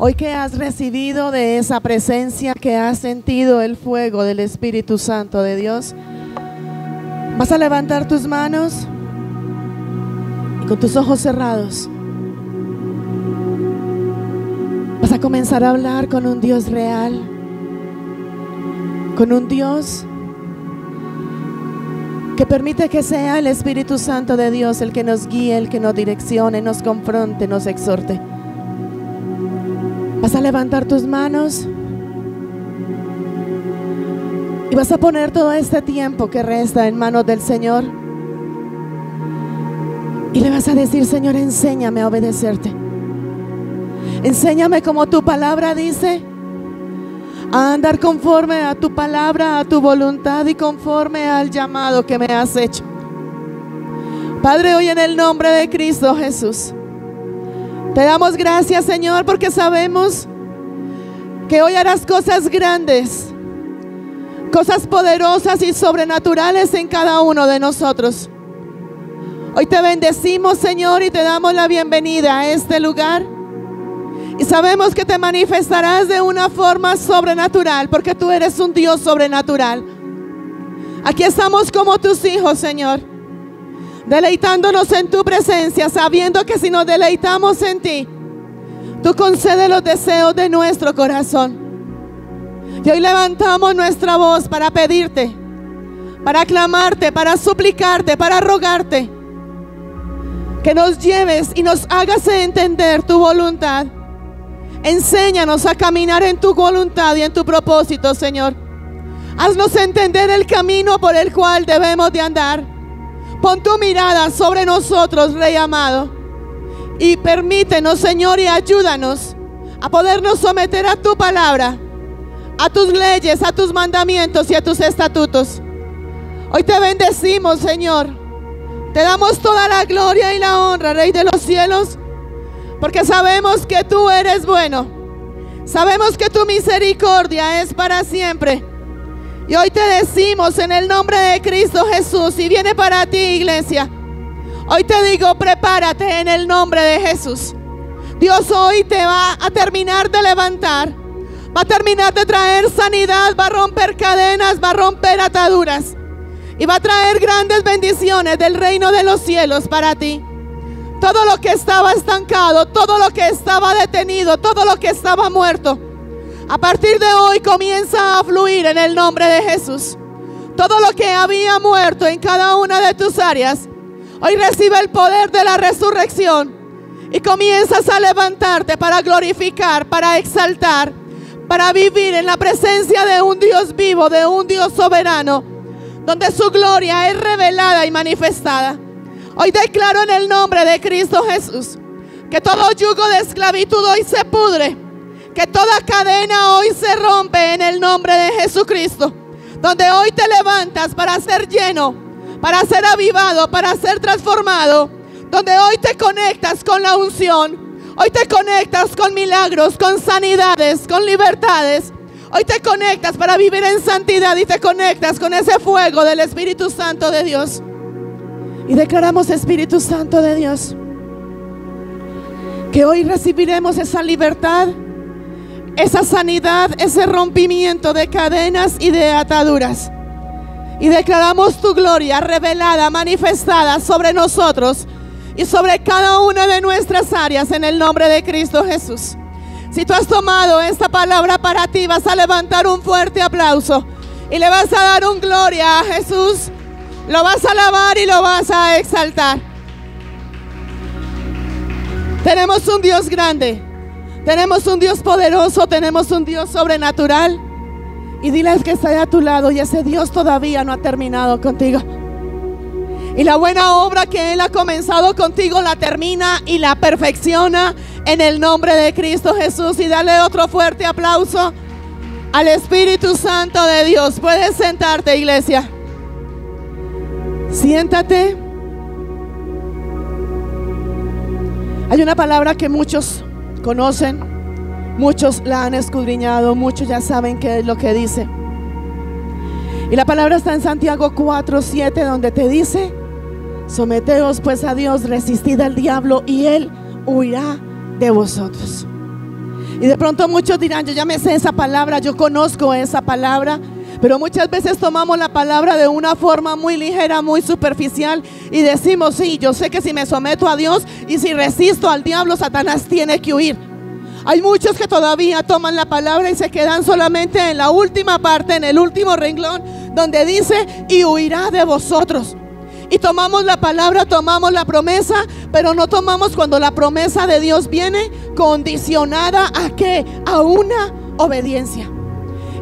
Hoy que has recibido de esa presencia, que has sentido el fuego del Espíritu Santo de Dios, vas a levantar tus manos y con tus ojos cerrados vas a comenzar a hablar con un Dios real, con un Dios que permite que sea el Espíritu Santo de Dios el que nos guíe, el que nos direccione, nos confronte, nos exhorte. Vas a levantar tus manos y vas a poner todo este tiempo que resta en manos del Señor y le vas a decir: Señor, enséñame a obedecerte. Enséñame, como tu palabra dice, a andar conforme a tu palabra, a tu voluntad y conforme al llamado que me has hecho. Padre, hoy en el nombre de Cristo Jesús, te damos gracias, Señor, porque sabemos que hoy harás cosas grandes, cosas poderosas y sobrenaturales en cada uno de nosotros. Hoy te bendecimos, Señor, y te damos la bienvenida a este lugar. Y sabemos que te manifestarás de una forma sobrenatural, porque tú eres un Dios sobrenatural. Aquí estamos como tus hijos, Señor, deleitándonos en tu presencia, sabiendo que si nos deleitamos en ti, tú concedes los deseos de nuestro corazón. Y hoy levantamos nuestra voz para pedirte, para clamarte, para suplicarte, para rogarte que nos lleves y nos hagas entender tu voluntad. Enséñanos a caminar en tu voluntad y en tu propósito, Señor. Haznos entender el camino por el cual debemos de andar. Pon tu mirada sobre nosotros, Rey amado, y permítenos, Señor, y ayúdanos a podernos someter a tu palabra, a tus leyes, a tus mandamientos y a tus estatutos. Hoy te bendecimos, Señor. Te damos toda la gloria y la honra, Rey de los cielos, porque sabemos que tú eres bueno. Sabemos que tu misericordia es para siempre. Y hoy te decimos en el nombre de Cristo Jesús, y viene para ti, iglesia, hoy te digo: prepárate en el nombre de Jesús. Dios hoy te va a terminar de levantar, va a terminar de traer sanidad, va a romper cadenas, va a romper ataduras y va a traer grandes bendiciones del reino de los cielos para ti. Todo lo que estaba estancado, todo lo que estaba detenido, todo lo que estaba muerto, a partir de hoy comienza a fluir en el nombre de Jesús. Todo lo que había muerto en cada una de tus áreas, hoy recibe el poder de la resurrección y comienzas a levantarte para glorificar, para exaltar, para vivir en la presencia de un Dios vivo, de un Dios soberano, donde su gloria es revelada y manifestada. Hoy declaro en el nombre de Cristo Jesús que todo yugo de esclavitud hoy se pudre, que toda cadena hoy se rompe en el nombre de Jesucristo, donde hoy te levantas para ser lleno, para ser avivado, para ser transformado, donde hoy te conectas con la unción, hoy te conectas con milagros, con sanidades, con libertades. Hoy te conectas para vivir en santidad y te conectas con ese fuego del Espíritu Santo de Dios. Y declaramos, Espíritu Santo de Dios, que hoy recibiremos esa libertad, esa sanidad, ese rompimiento de cadenas y de ataduras. Y declaramos tu gloria revelada, manifestada sobre nosotros y sobre cada una de nuestras áreas en el nombre de Cristo Jesús. Si tú has tomado esta palabra para ti, vas a levantar un fuerte aplauso y le vas a dar un gloria a Jesús. Lo vas a alabar y lo vas a exaltar. Tenemos un Dios grande, tenemos un Dios poderoso, tenemos un Dios sobrenatural. Y diles que está a tu lado: y ese Dios todavía no ha terminado contigo. Y la buena obra que Él ha comenzado contigo la termina y la perfecciona en el nombre de Cristo Jesús. Y dale otro fuerte aplauso al Espíritu Santo de Dios. Puedes sentarte, iglesia. Siéntate. Hay una palabra que muchos conocen, muchos la han escudriñado, muchos ya saben qué es lo que dice. Y la palabra está en Santiago 4:7, donde te dice: someteos pues a Dios, resistid al diablo y Él huirá de vosotros. Y de pronto muchos dirán, yo ya me sé esa palabra, yo conozco esa palabra. Pero muchas veces tomamos la palabra de una forma muy ligera, muy superficial, y decimos, sí, yo sé que si me someto a Dios y si resisto al diablo, Satanás tiene que huir. Hay muchos que todavía toman la palabra y se quedan solamente en la última parte, en el último renglón, donde dice, y huirá de vosotros. Y tomamos la palabra, tomamos la promesa, pero no tomamos cuando la promesa de Dios viene condicionada ¿a qué? A una obediencia.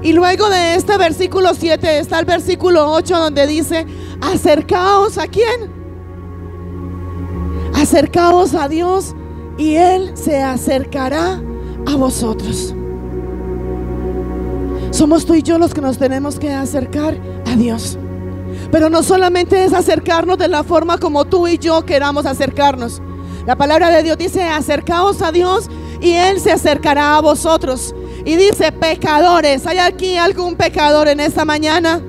Y luego de este versículo 7 está el versículo 8, donde dice, acercaos ¿a quién? Acercaos a Dios y Él se acercará a vosotros. Somos tú y yo los que nos tenemos que acercar a Dios. Pero no solamente es acercarnos de la forma como tú y yo queramos acercarnos. La palabra de Dios dice, acercaos a Dios y Él se acercará a vosotros. Y dice, pecadores. ¿Hay aquí algún pecador en esta mañana?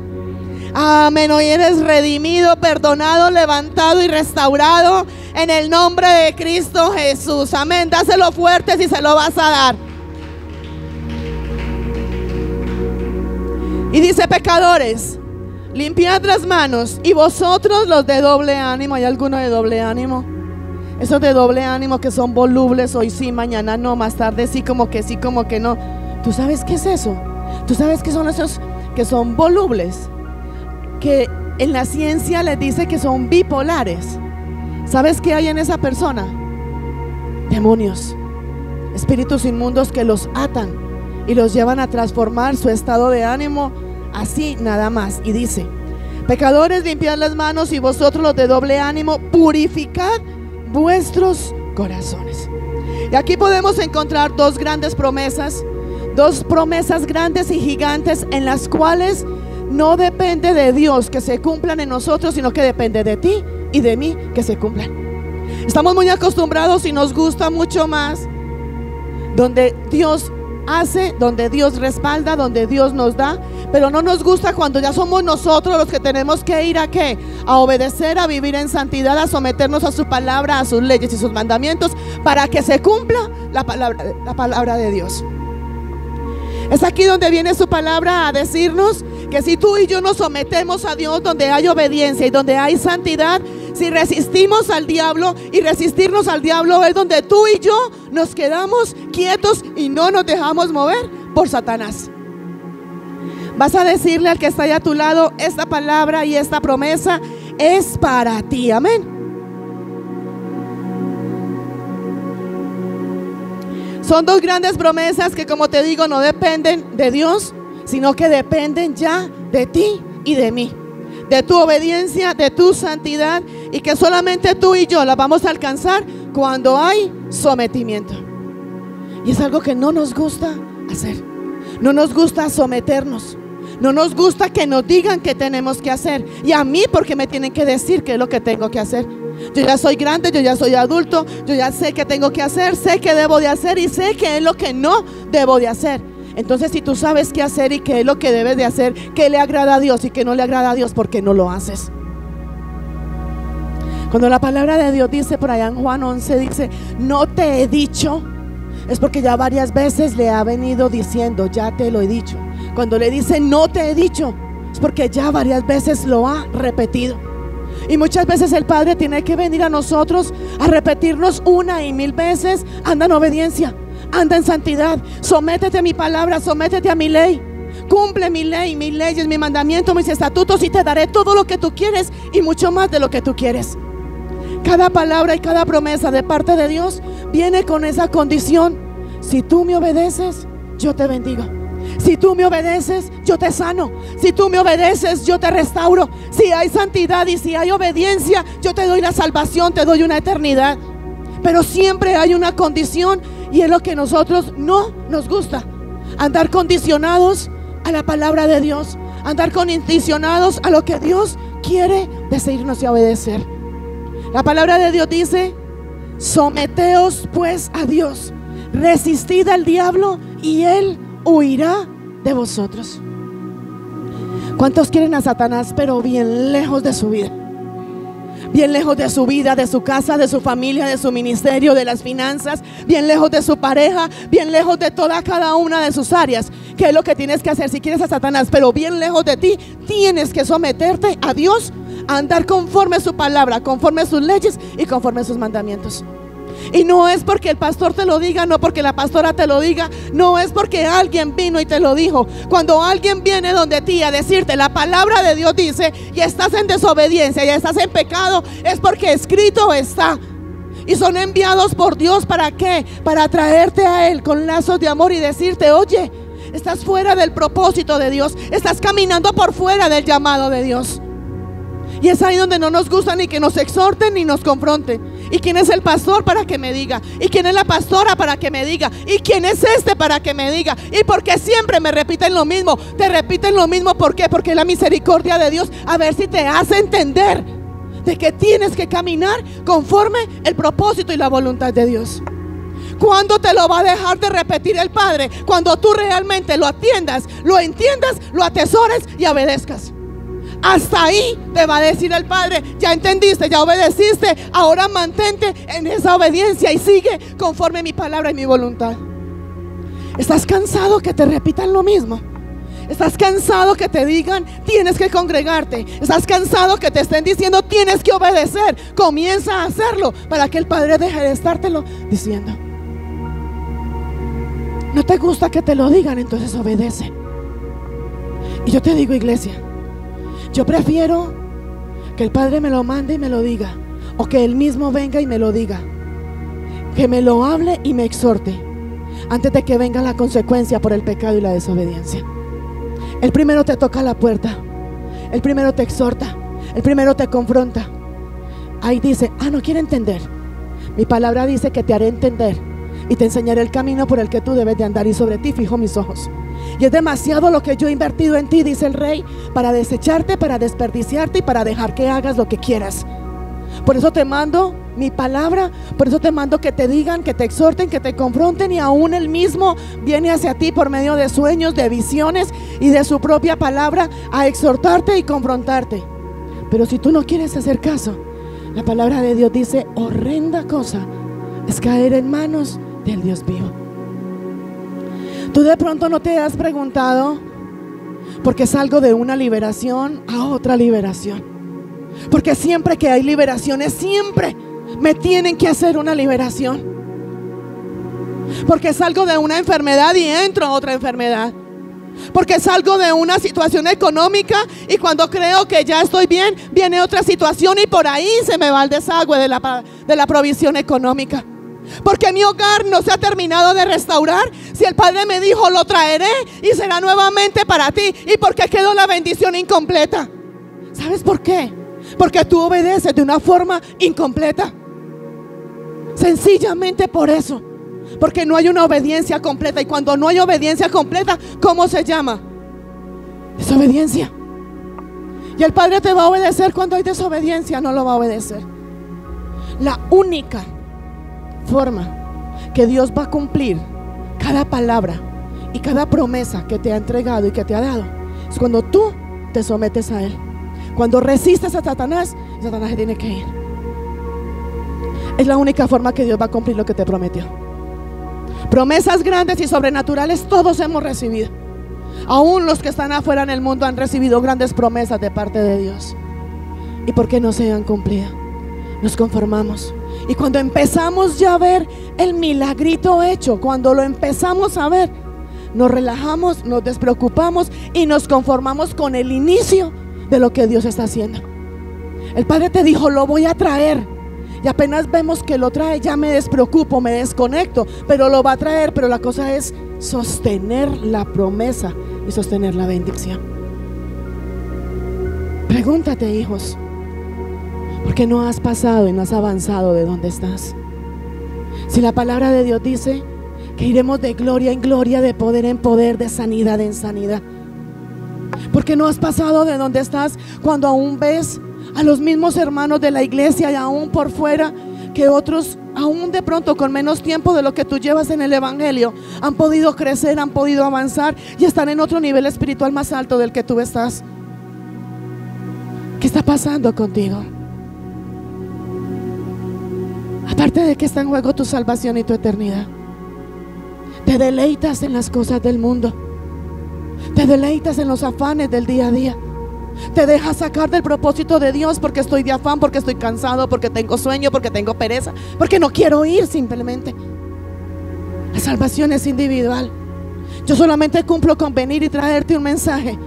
Amén. Hoy eres redimido, perdonado, levantado y restaurado en el nombre de Cristo Jesús. Amén. Dáselo fuerte si se lo vas a dar. Y dice, pecadores, limpiad las manos. Y vosotros los de doble ánimo. ¿Hay alguno de doble ánimo? Esos de doble ánimo que son volubles, hoy sí, mañana no, más tarde sí, como que no. ¿Tú sabes qué es eso? ¿Tú sabes qué son esos que son volubles? Que en la ciencia les dice que son bipolares. ¿Sabes qué hay en esa persona? Demonios, espíritus inmundos que los atan y los llevan a transformar su estado de ánimo así nada más. Y dice, pecadores, limpiad las manos, y vosotros los de doble ánimo, purificad vuestros corazones. Y aquí podemos encontrar dos grandes promesas, dos promesas grandes y gigantes, en las cuales no depende de Dios que se cumplan en nosotros, sino que depende de ti y de mí que se cumplan. Estamos muy acostumbrados y nos gusta mucho más donde Dios hace, donde Dios respalda, donde Dios nos da, pero no nos gusta cuando ya somos nosotros los que tenemos que ir a ¿qué? A obedecer, a vivir en santidad, a someternos a su palabra, a sus leyes y sus mandamientos, para que se cumpla la palabra de Dios. Es aquí donde viene su palabra a decirnos que si tú y yo nos sometemos a Dios, donde hay obediencia y donde hay santidad, si resistimos al diablo, y resistirnos al diablo es donde tú y yo nos quedamos quietos y no nos dejamos mover por Satanás. Vas a decirle al que está ahí a tu lado, esta palabra y esta promesa es para ti, amén. Son dos grandes promesas que, como te digo, no dependen de Dios, sino que dependen ya de ti y de mí, de tu obediencia, de tu santidad, y que solamente tú y yo las vamos a alcanzar cuando hay sometimiento. Y es algo que no nos gusta hacer. No nos gusta someternos. No nos gusta que nos digan qué tenemos que hacer. Y a mí, porque me tienen que decir qué es lo que tengo que hacer. Yo ya soy grande, yo ya soy adulto, yo ya sé qué tengo que hacer, sé qué debo de hacer y sé qué es lo que no debo de hacer. Entonces, si tú sabes qué hacer y qué es lo que debes de hacer, qué le agrada a Dios y qué no le agrada a Dios, ¿por qué no lo haces? Cuando la palabra de Dios dice por allá en Juan 11, dice, no te he dicho, es porque ya varias veces le ha venido diciendo, ya te lo he dicho. Cuando le dice no te he dicho, es porque ya varias veces lo ha repetido. Y muchas veces el Padre tiene que venir a nosotros a repetirnos una y mil veces, anda en obediencia, anda en santidad, sométete a mi palabra, sométete a mi ley, cumple mi ley, mis leyes, mi mandamiento, mis estatutos, y te daré todo lo que tú quieres y mucho más de lo que tú quieres. Cada palabra y cada promesa de parte de Dios viene con esa condición: si tú me obedeces, yo te bendigo. Si tú me obedeces, yo te sano. Si tú me obedeces, yo te restauro. Si hay santidad y si hay obediencia, yo te doy la salvación, te doy una eternidad. Pero siempre hay una condición, y es lo que a nosotros no nos gusta: andar condicionados a la palabra de Dios, andar condicionados a lo que Dios quiere decirnos y obedecer. La palabra de Dios dice: someteos pues a Dios, resistid al diablo y él huirá de vosotros. ¿Cuántos quieren a Satanás pero bien lejos de su vida? bien lejos de su vida, de su casa, de su familia, de su ministerio, de las finanzas, bien lejos de su pareja, bien lejos de cada una de sus áreas. ¿Qué es lo que tienes que hacer? Si quieres a Satanás, pero bien lejos de ti, tienes que someterte a Dios, a andar conforme a su palabra, conforme a sus leyes y conforme a sus mandamientos. Y no es porque el pastor te lo diga, no porque la pastora te lo diga, no es porque alguien vino y te lo dijo. Cuando alguien viene donde ti a decirte la palabra de Dios dice, y estás en desobediencia y estás en pecado, es porque escrito está. Y son enviados por Dios, ¿para qué? Para traerte a Él con lazos de amor y decirte, oye, estás fuera del propósito de Dios, estás caminando por fuera del llamado de Dios. Y es ahí donde no nos gusta ni que nos exhorten ni nos confronten. ¿Y quién es el pastor para que me diga? ¿Y quién es la pastora para que me diga? ¿Y quién es este para que me diga? ¿Y por qué siempre me repiten lo mismo? Te repiten lo mismo, ¿por qué? Porque la misericordia de Dios, a ver si te hace entender de que tienes que caminar conforme el propósito y la voluntad de Dios. ¿Cuándo te lo va a dejar de repetir el Padre? Cuando tú realmente lo atiendas, lo entiendas, lo atesores y obedezcas. Hasta ahí te va a decir el Padre, ya entendiste, ya obedeciste, ahora mantente en esa obediencia y sigue conforme a mi palabra y mi voluntad. ¿Estás cansado que te repitan lo mismo? ¿Estás cansado que te digan tienes que congregarte? ¿Estás cansado que te estén diciendo tienes que obedecer? Comienza a hacerlo para que el Padre deje de estártelo diciendo. ¿No te gusta que te lo digan? Entonces obedece. Y yo te digo, iglesia, yo prefiero que el Padre me lo mande y me lo diga, o que Él mismo venga y me lo diga, que me lo hable y me exhorte, antes de que venga la consecuencia por el pecado y la desobediencia. El primero te toca la puerta, el primero te exhorta, el primero te confronta. Ahí dice, no quiere entender. Mi palabra dice que te haré entender y te enseñaré el camino por el que tú debes de andar, y sobre ti fijo mis ojos. Y es demasiado lo que yo he invertido en ti, dice el Rey, para desecharte, para desperdiciarte y para dejar que hagas lo que quieras. Por eso te mando mi palabra, por eso te mando que te digan, que te exhorten, que te confronten, y aún Él mismo viene hacia ti por medio de sueños, de visiones y de su propia palabra a exhortarte y confrontarte. Pero si tú no quieres hacer caso, la palabra de Dios dice, horrenda cosa es caer en manos del Dios vivo. Tú de pronto no te has preguntado por qué salgo de una liberación a otra liberación. Porque siempre que hay liberaciones, siempre me tienen que hacer una liberación. Porque salgo de una enfermedad y entro a otra enfermedad. Porque salgo de una situación económica y cuando creo que ya estoy bien, viene otra situación y por ahí se me va el desagüe de la provisión económica. Porque mi hogar no se ha terminado de restaurar. Si el Padre me dijo, lo traeré y será nuevamente para ti, y porque quedó la bendición incompleta. ¿Sabes por qué? Porque tú obedeces de una forma incompleta. Sencillamente por eso. Porque no hay una obediencia completa. Y cuando no hay obediencia completa, ¿cómo se llama? Desobediencia. Y el Padre te va a obedecer cuando hay desobediencia. No lo va a obedecer. La única forma que Dios va a cumplir cada palabra y cada promesa que te ha entregado y que te ha dado es cuando tú te sometes a Él. Cuando resistes a Satanás, Satanás se tiene que ir. Es la única forma que Dios va a cumplir lo que te prometió. Promesas grandes y sobrenaturales todos hemos recibido. Aún los que están afuera en el mundo han recibido grandes promesas de parte de Dios. ¿Y por qué no se han cumplido? Nos conformamos. Y cuando empezamos ya a ver el milagrito hecho, cuando lo empezamos a ver, nos relajamos, nos despreocupamos y nos conformamos con el inicio de lo que Dios está haciendo. El Padre te dijo, lo voy a traer. Y apenas vemos que lo trae, ya me despreocupo, me desconecto, pero lo va a traer. Pero la cosa es sostener la promesa y sostener la bendición. Pregúntate, hijos, ¿por qué no has pasado y no has avanzado de donde estás? Si la palabra de Dios dice que iremos de gloria en gloria, de poder en poder, de sanidad en sanidad, ¿por qué no has pasado de donde estás cuando aún ves a los mismos hermanos de la iglesia y aún por fuera que otros, aún de pronto con menos tiempo de lo que tú llevas en el evangelio, han podido crecer, han podido avanzar y están en otro nivel espiritual más alto del que tú estás? ¿Qué está pasando contigo? Aparte de que está en juego tu salvación y tu eternidad, te deleitas en las cosas del mundo, te deleitas en los afanes del día a día, te dejas sacar del propósito de Dios porque estoy de afán, porque estoy cansado, porque tengo sueño, porque tengo pereza, porque no quiero ir simplemente. La salvación es individual. Yo solamente cumplo con venir y traerte un mensaje,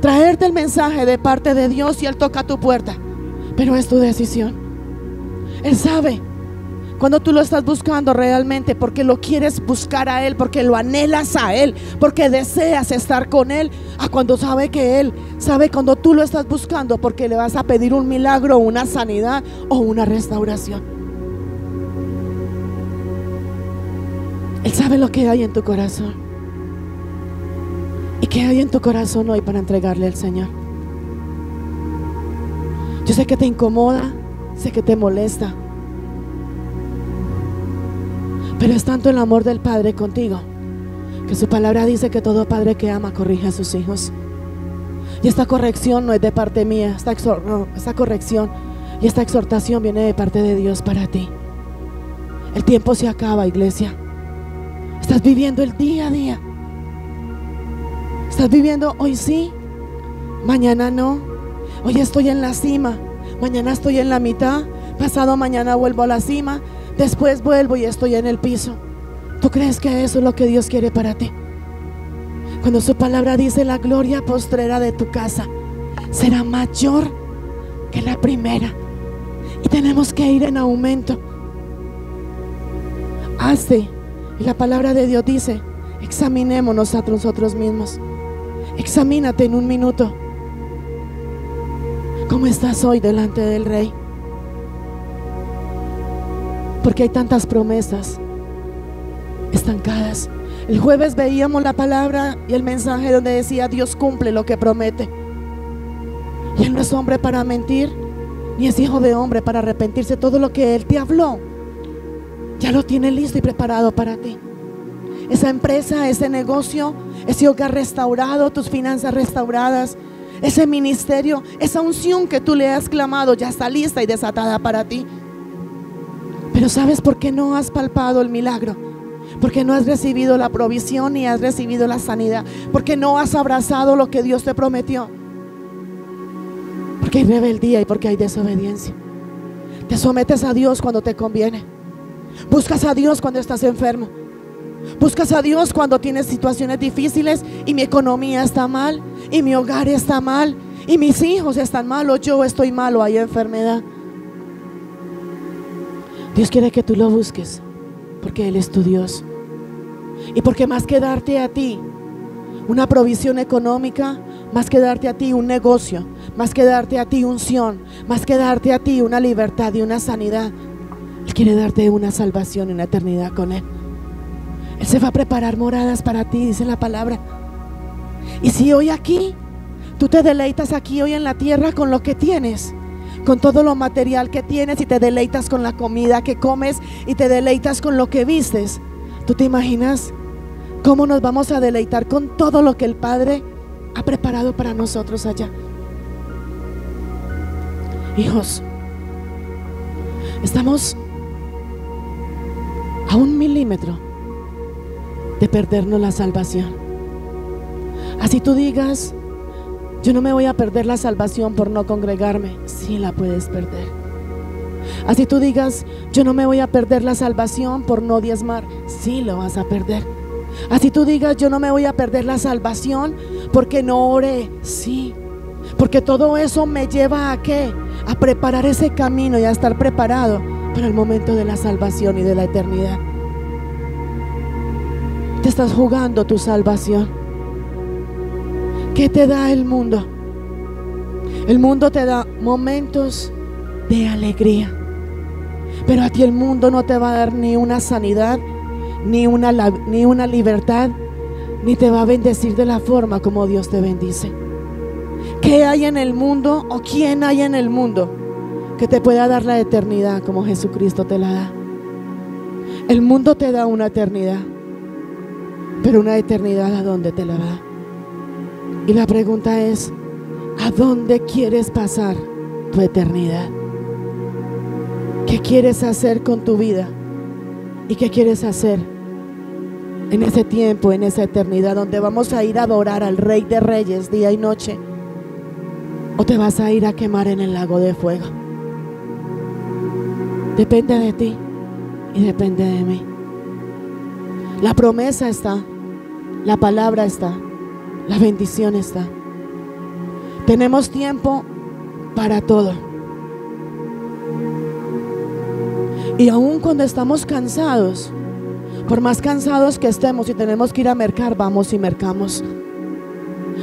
traerte el mensaje de parte de Dios, y Él toca tu puerta, pero es tu decisión. Él sabe cuando tú lo estás buscando realmente, porque lo quieres buscar a Él, porque lo anhelas a Él, porque deseas estar con Él, a cuando sabe que Él sabe cuando tú lo estás buscando, porque le vas a pedir un milagro, una sanidad o una restauración. Él sabe lo que hay en tu corazón. ¿Y qué hay en tu corazón hoy para entregarle al Señor? Yo sé que te incomoda, sé que te molesta, pero es tanto el amor del Padre contigo, que su palabra dice que todo padre que ama corrige a sus hijos. Y esta corrección no es de parte mía, esta corrección y esta exhortación viene de parte de Dios para ti. El tiempo se acaba, iglesia. Estás viviendo el día a día. Estás viviendo hoy sí, mañana no. Hoy estoy en la cima, mañana estoy en la mitad, pasado mañana vuelvo a la cima, después vuelvo y estoy en el piso. ¿Tú crees que eso es lo que Dios quiere para ti? Cuando su palabra dice: la gloria postrera de tu casa será mayor que la primera, y tenemos que ir en aumento. Hazte, y la palabra de Dios dice: examinémonos a nosotros mismos. Examínate en un minuto. ¿Cómo estás hoy delante del Rey? Porque hay tantas promesas estancadas. El jueves veíamos la palabra y el mensaje donde decía: Dios cumple lo que promete. Y Él no es hombre para mentir, ni es hijo de hombre para arrepentirse. Todo lo que Él te habló, ya lo tiene listo y preparado para ti. Esa empresa, ese negocio, ese hogar restaurado, tus finanzas restauradas, ese ministerio, esa unción que tú le has clamado, ya está lista y desatada para ti. Pero ¿sabes por qué no has palpado el milagro? Porque no has recibido la provisión ni has recibido la sanidad. Porque no has abrazado lo que Dios te prometió. Porque hay rebeldía y porque hay desobediencia. Te sometes a Dios cuando te conviene. Buscas a Dios cuando estás enfermo. Buscas a Dios cuando tienes situaciones difíciles y mi economía está mal, y mi hogar está mal, y mis hijos están mal, o yo estoy mal, o hay enfermedad. Dios quiere que tú lo busques, porque Él es tu Dios. Y porque más que darte a ti una provisión económica, más que darte a ti un negocio, más que darte a ti unción, más que darte a ti una libertad y una sanidad, Él quiere darte una salvación y una eternidad con Él. Él se va a preparar moradas para ti, dice la palabra. Y si hoy aquí tú te deleitas aquí hoy en la tierra con lo que tienes, con todo lo material que tienes, y te deleitas con la comida que comes, y te deleitas con lo que vistes, ¿tú te imaginas cómo nos vamos a deleitar con todo lo que el Padre ha preparado para nosotros allá? Hijos, estamos a 1 milímetro de perdernos la salvación. Así tú digas: yo no me voy a perder la salvación por no congregarme. Sí la puedes perder. Así tú digas: yo no me voy a perder la salvación por no diezmar. Sí lo vas a perder. Así tú digas: yo no me voy a perder la salvación porque no oré. Sí, porque todo eso me lleva a ¿qué? A preparar ese camino y a estar preparado para el momento de la salvación y de la eternidad. Te estás jugando tu salvación. ¿Qué te da el mundo? El mundo te da momentos de alegría, pero a ti el mundo no te va a dar ni una sanidad, ni una libertad, ni te va a bendecir de la forma como Dios te bendice. ¿Qué hay en el mundo, o quién hay en el mundo que te pueda dar la eternidad como Jesucristo te la da? El mundo te da una eternidad, pero una eternidad, ¿a dónde te la da? Y la pregunta es: ¿a dónde quieres pasar tu eternidad? ¿Qué quieres hacer con tu vida? ¿Y qué quieres hacer en ese tiempo, en esa eternidad donde vamos a ir a adorar al Rey de Reyes día y noche? ¿O te vas a ir a quemar en el lago de fuego? Depende de ti y depende de mí. La promesa está, la palabra está, la bendición está. Tenemos tiempo para todo. Y aun cuando estamos cansados, por más cansados que estemos y tenemos que ir a mercar, vamos y mercamos.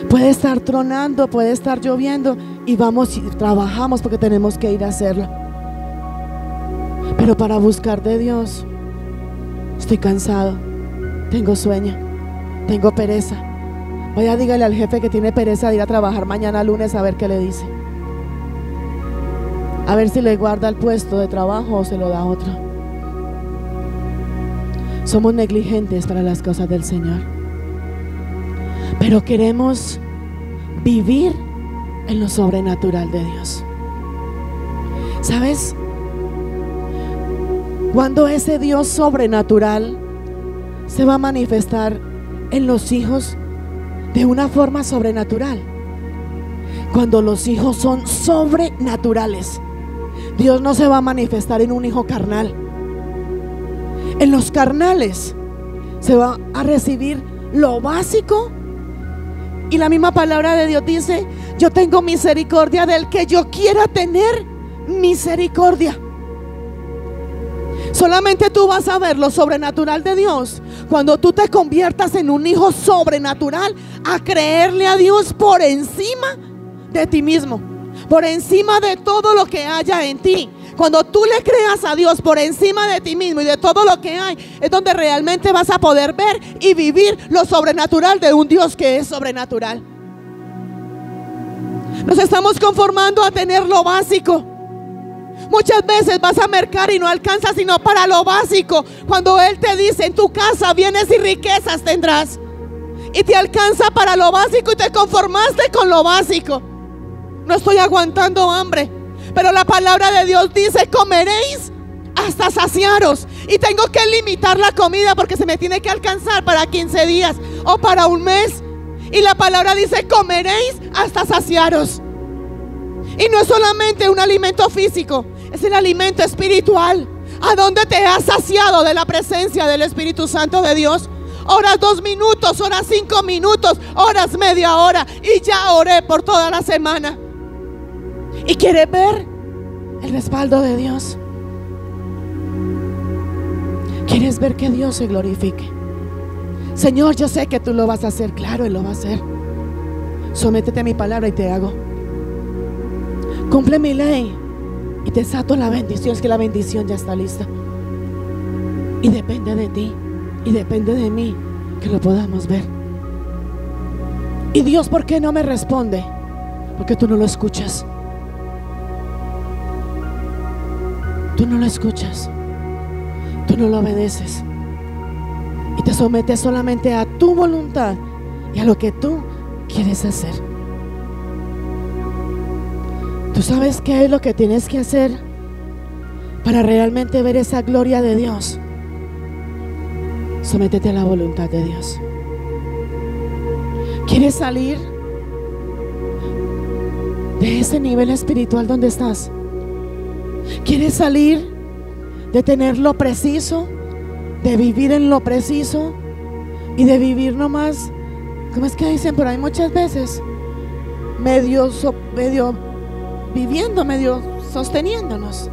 Puede estar tronando, puede estar lloviendo y vamos y trabajamos porque tenemos que ir a hacerlo. Pero para buscar de Dios, estoy cansado, tengo sueño, tengo pereza. Vaya, dígale al jefe que tiene pereza de ir a trabajar mañana lunes, a ver qué le dice. A ver si le guarda el puesto de trabajo o se lo da a otro. Somos negligentes para las cosas del Señor, pero queremos vivir en lo sobrenatural de Dios. ¿Sabes? Cuando ese Dios sobrenatural se va a manifestar en los hijos de una forma sobrenatural. Cuando los hijos son sobrenaturales. Dios no se va a manifestar en un hijo carnal. En los carnales se va a recibir lo básico. Y la misma palabra de Dios dice: yo tengo misericordia del que yo quiera tener misericordia. Solamente tú vas a ver lo sobrenatural de Dios cuando tú te conviertas en un hijo sobrenatural, a creerle a Dios por encima de ti mismo, por encima de todo lo que haya en ti. Cuando tú le creas a Dios por encima de ti mismo y de todo lo que hay, es donde realmente vas a poder ver y vivir lo sobrenatural de un Dios que es sobrenatural. Nos estamos conformando a tener lo básico. Muchas veces vas a mercar y no alcanzas sino para lo básico. Cuando Él te dice: en tu casa bienes y riquezas tendrás, y te alcanza para lo básico y te conformaste con lo básico. No estoy aguantando hambre, pero la palabra de Dios dice: comeréis hasta saciaros. Y tengo que limitar la comida porque se me tiene que alcanzar para 15 días o para un mes. Y la palabra dice: comeréis hasta saciaros. Y no es solamente un alimento físico, es el alimento espiritual. ¿A dónde te has saciado de la presencia del Espíritu Santo de Dios? Horas 2 minutos, horas 5 minutos, horas media hora, y ya oré por toda la semana. ¿Y quieres ver el respaldo de Dios? ¿Quieres ver que Dios se glorifique? Señor, yo sé que tú lo vas a hacer. Claro, Él lo va a hacer. Sométete a mi palabra y te hago. Cumple mi ley y te desato la bendición. Es que la bendición ya está lista. Y depende de ti y depende de mí que lo podamos ver. Y Dios, ¿por qué no me responde? Porque tú no lo escuchas. Tú no lo escuchas. Tú no lo obedeces. Y te sometes solamente a tu voluntad y a lo que tú quieres hacer. ¿Tú sabes qué es lo que tienes que hacer para realmente ver esa gloria de Dios? Sométete a la voluntad de Dios. ¿Quieres salir de ese nivel espiritual donde estás? ¿Quieres salir de tener lo preciso, de vivir en lo preciso y de vivir nomás, ¿cómo es que dicen por ahí muchas veces? Medio viviendo, medio sosteniéndonos.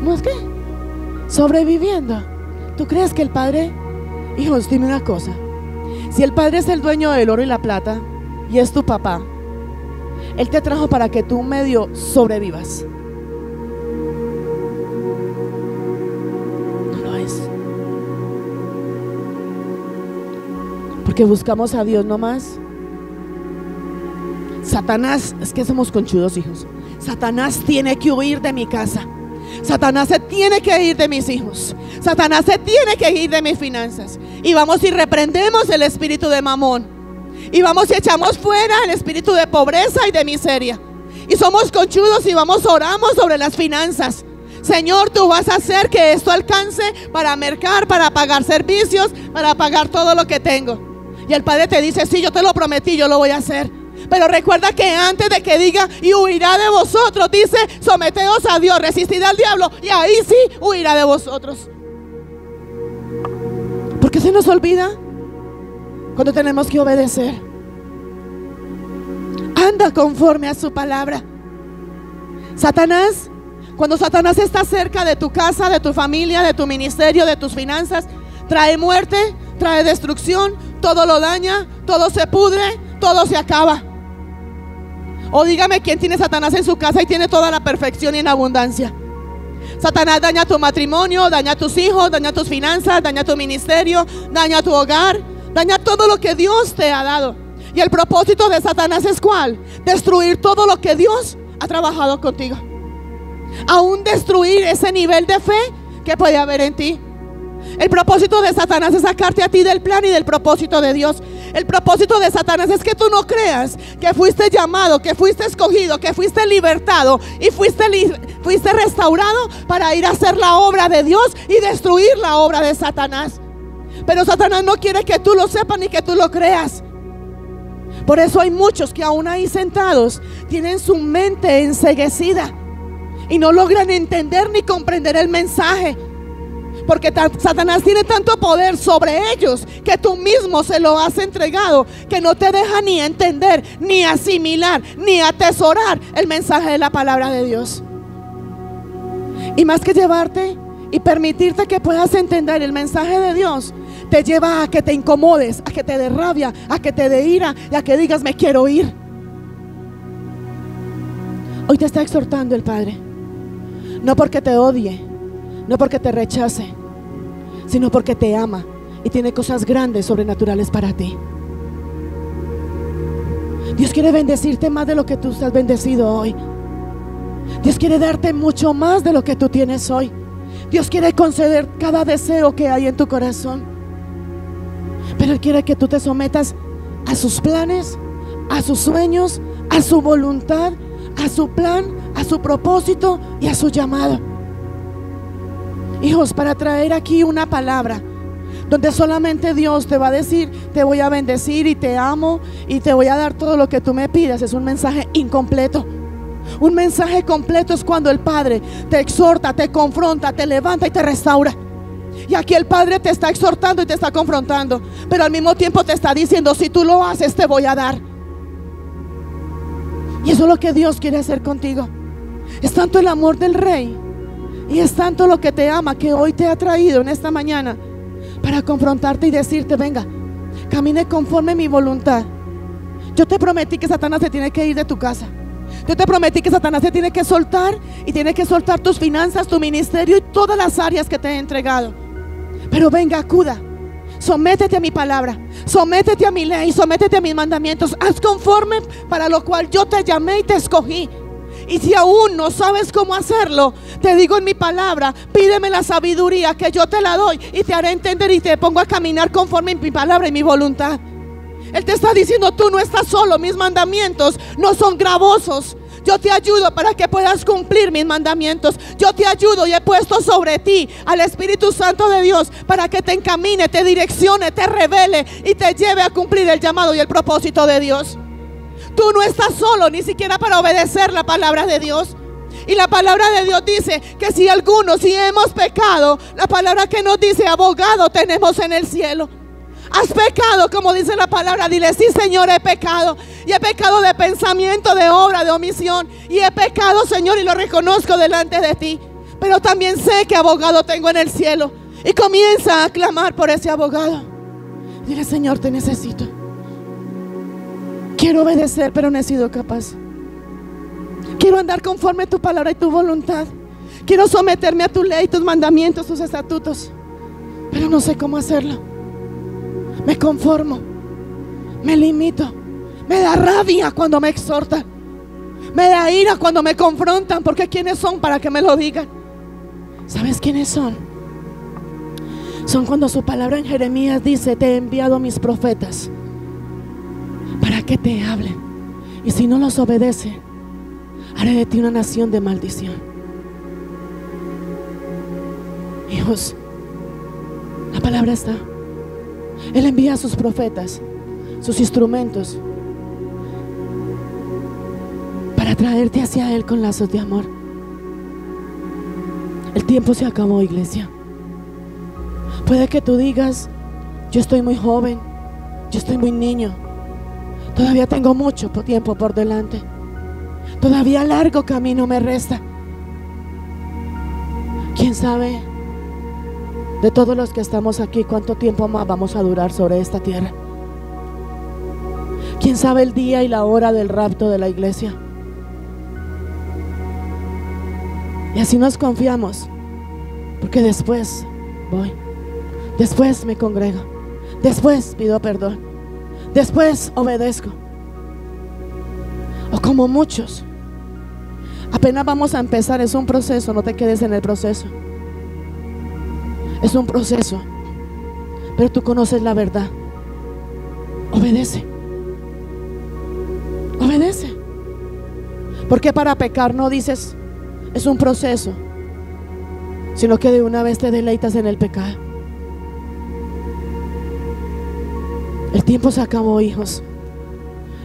¿No es qué? Sobreviviendo. ¿Tú crees que el Padre? Hijos, dime una cosa. Si el Padre es el dueño del oro y la plata y es tu papá, Él te trajo para que tú medio sobrevivas. No lo es. Porque buscamos a Dios nomás. Satanás, es que somos conchudos, hijos. Satanás tiene que huir de mi casa. Satanás se tiene que ir de mis hijos. Satanás se tiene que ir de mis finanzas. Y vamos y reprendemos el espíritu de mamón. Y vamos y echamos fuera el espíritu de pobreza y de miseria. Y somos conchudos y vamos, oramos sobre las finanzas. Señor, tú vas a hacer que esto alcance para mercar, para pagar servicios, para pagar todo lo que tengo. Y el Padre te dice, sí, yo te lo prometí, yo lo voy a hacer. Pero recuerda que antes de que diga y huirá de vosotros, dice, someteos a Dios, resistid al diablo y ahí sí huirá de vosotros. ¿Por qué se nos olvida? Cuando tenemos que obedecer. Anda conforme a su palabra. Satanás, cuando Satanás está cerca de tu casa, de tu familia, de tu ministerio, de tus finanzas, trae muerte, trae destrucción, todo lo daña, todo se pudre, todo se acaba. O dígame quién tiene Satanás en su casa y tiene toda la perfección y en abundancia. Satanás daña tu matrimonio, daña tus hijos, daña tus finanzas, daña tu ministerio, daña tu hogar, daña todo lo que Dios te ha dado. Y el propósito de Satanás es ¿cuál? Destruir todo lo que Dios ha trabajado contigo. Aún destruir ese nivel de fe que puede haber en ti. El propósito de Satanás es sacarte a ti del plan y del propósito de Dios. El propósito de Satanás es que tú no creas que fuiste llamado, que fuiste escogido, que fuiste libertado y fuiste restaurado para ir a hacer la obra de Dios y destruir la obra de Satanás. Pero Satanás no quiere que tú lo sepas ni que tú lo creas. Por eso hay muchos que aún ahí sentados tienen su mente enceguecida y no logran entender ni comprender el mensaje. Porque Satanás tiene tanto poder sobre ellos que tú mismo se lo has entregado, que no te deja ni entender, ni asimilar, ni atesorar el mensaje de la palabra de Dios. Y más que llevarte y permitirte que puedas entender el mensaje de Dios, te lleva a que te incomodes, a que te dé rabia, a que te dé ira y a que digas me quiero ir. Hoy te está exhortando el Padre, no porque te odie, no porque te rechace, sino porque te ama y tiene cosas grandes, sobrenaturales para ti. Dios quiere bendecirte más de lo que tú estás bendecido hoy. Dios quiere darte mucho más de lo que tú tienes hoy. Dios quiere conceder cada deseo que hay en tu corazón. Pero Él quiere que tú te sometas a sus planes, a sus sueños, a su voluntad, a su plan, a su propósito y a su llamado. Hijos, para traer aquí una palabra donde solamente Dios te va a decir, te voy a bendecir y te amo y te voy a dar todo lo que tú me pidas, es un mensaje incompleto. Un mensaje completo es cuando el Padre te exhorta, te confronta, te levanta y te restaura. Y aquí el Padre te está exhortando y te está confrontando, pero al mismo tiempo te está diciendo, si tú lo haces te voy a dar. Y eso es lo que Dios quiere hacer contigo. Es tanto el amor del Rey y es tanto lo que te ama, que hoy te ha traído en esta mañana para confrontarte y decirte, venga, camine conforme a mi voluntad. Yo te prometí que Satanás se tiene que ir de tu casa. Yo te prometí que Satanás se tiene que soltar y tiene que soltar tus finanzas, tu ministerio y todas las áreas que te he entregado. Pero venga, acuda, sométete a mi palabra, sométete a mi ley, sométete a mis mandamientos, haz conforme para lo cual yo te llamé y te escogí. Y si aún no sabes cómo hacerlo, te digo en mi palabra, pídeme la sabiduría que yo te la doy y te haré entender y te pongo a caminar conforme a mi palabra y mi voluntad. Él te está diciendo, tú no estás solo, mis mandamientos no son gravosos. Yo te ayudo para que puedas cumplir mis mandamientos. Yo te ayudo y he puesto sobre ti al Espíritu Santo de Dios para que te encamine, te direccione, te revele y te lleve a cumplir el llamado y el propósito de Dios. Tú no estás solo, ni siquiera para obedecer la palabra de Dios. Y la palabra de Dios dice que si hemos pecado, la palabra que nos dice, abogado tenemos en el cielo. Has pecado, como dice la palabra, dile, sí Señor, he pecado. Y he pecado de pensamiento, de obra, de omisión. Y he pecado, Señor, y lo reconozco delante de ti. Pero también sé que abogado tengo en el cielo. Y comienza a clamar por ese abogado. Dile, Señor, te necesito. Quiero obedecer, pero no he sido capaz. Quiero andar conforme a tu palabra y tu voluntad. Quiero someterme a tu ley, tus mandamientos, tus estatutos, pero no sé cómo hacerlo. Me conformo, me limito, me da rabia cuando me exhortan, me da ira cuando me confrontan, porque ¿quiénes son para que me lo digan? ¿Sabes quiénes son? Son cuando su palabra en Jeremías dice, te he enviado mis profetas para que te hablen, y si no los obedece, haré de ti una nación de maldición. Hijos, la palabra está. Él envía a sus profetas, sus instrumentos, para traerte hacia Él con lazos de amor. El tiempo se acabó, iglesia. Puede que tú digas: yo estoy muy joven, yo estoy muy niño, todavía tengo mucho tiempo por delante, todavía largo camino me resta. ¿Quién sabe de todos los que estamos aquí cuánto tiempo más vamos a durar sobre esta tierra? ¿Quién sabe el día y la hora del rapto de la iglesia? Y así nos confiamos, porque después voy, después me congrego, después pido perdón, después obedezco. O como muchos, apenas vamos a empezar. Es un proceso, no te quedes en el proceso. Es un proceso, pero tú conoces la verdad. Obedece, obedece. Porque para pecar no dices es un proceso, sino que de una vez te deleitas en el pecado. El tiempo se acabó, hijos.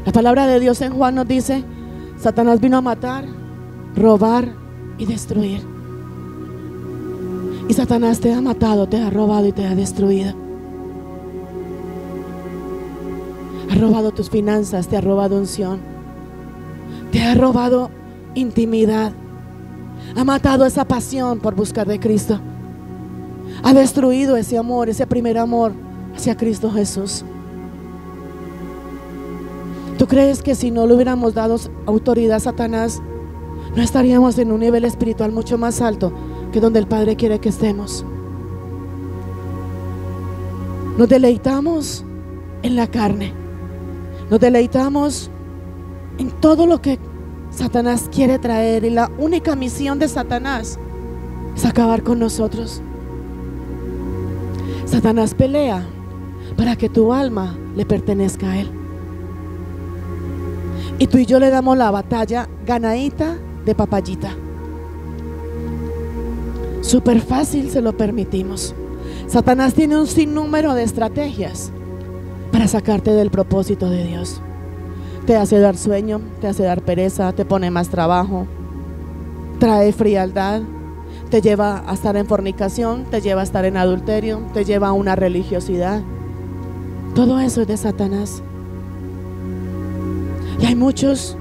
La palabra de Dios en Juan nos dice: Satanás vino a matar, robar y destruir. Y Satanás te ha matado, te ha robado y te ha destruido. Ha robado tus finanzas, te ha robado unción, te ha robado intimidad, ha matado esa pasión por buscar de Cristo, ha destruido ese amor, ese primer amor hacia Cristo Jesús. ¿Tú crees que si no le hubiéramos dado autoridad a Satanás, no estaríamos en un nivel espiritual mucho más alto que donde el Padre quiere que estemos? Nos deleitamos en la carne, nos deleitamos en todo lo que Satanás quiere traer, y la única misión de Satanás es acabar con nosotros. Satanás pelea para que tu alma le pertenezca a él, y tú y yo le damos la batalla ganadita de papayita. Súper fácil se lo permitimos. Satanás tiene un sinnúmero de estrategias para sacarte del propósito de Dios. Te hace dar sueño, te hace dar pereza, te pone más trabajo, trae frialdad, te lleva a estar en fornicación, te lleva a estar en adulterio, te lleva a una religiosidad. Todo eso es de Satanás. Y hay muchos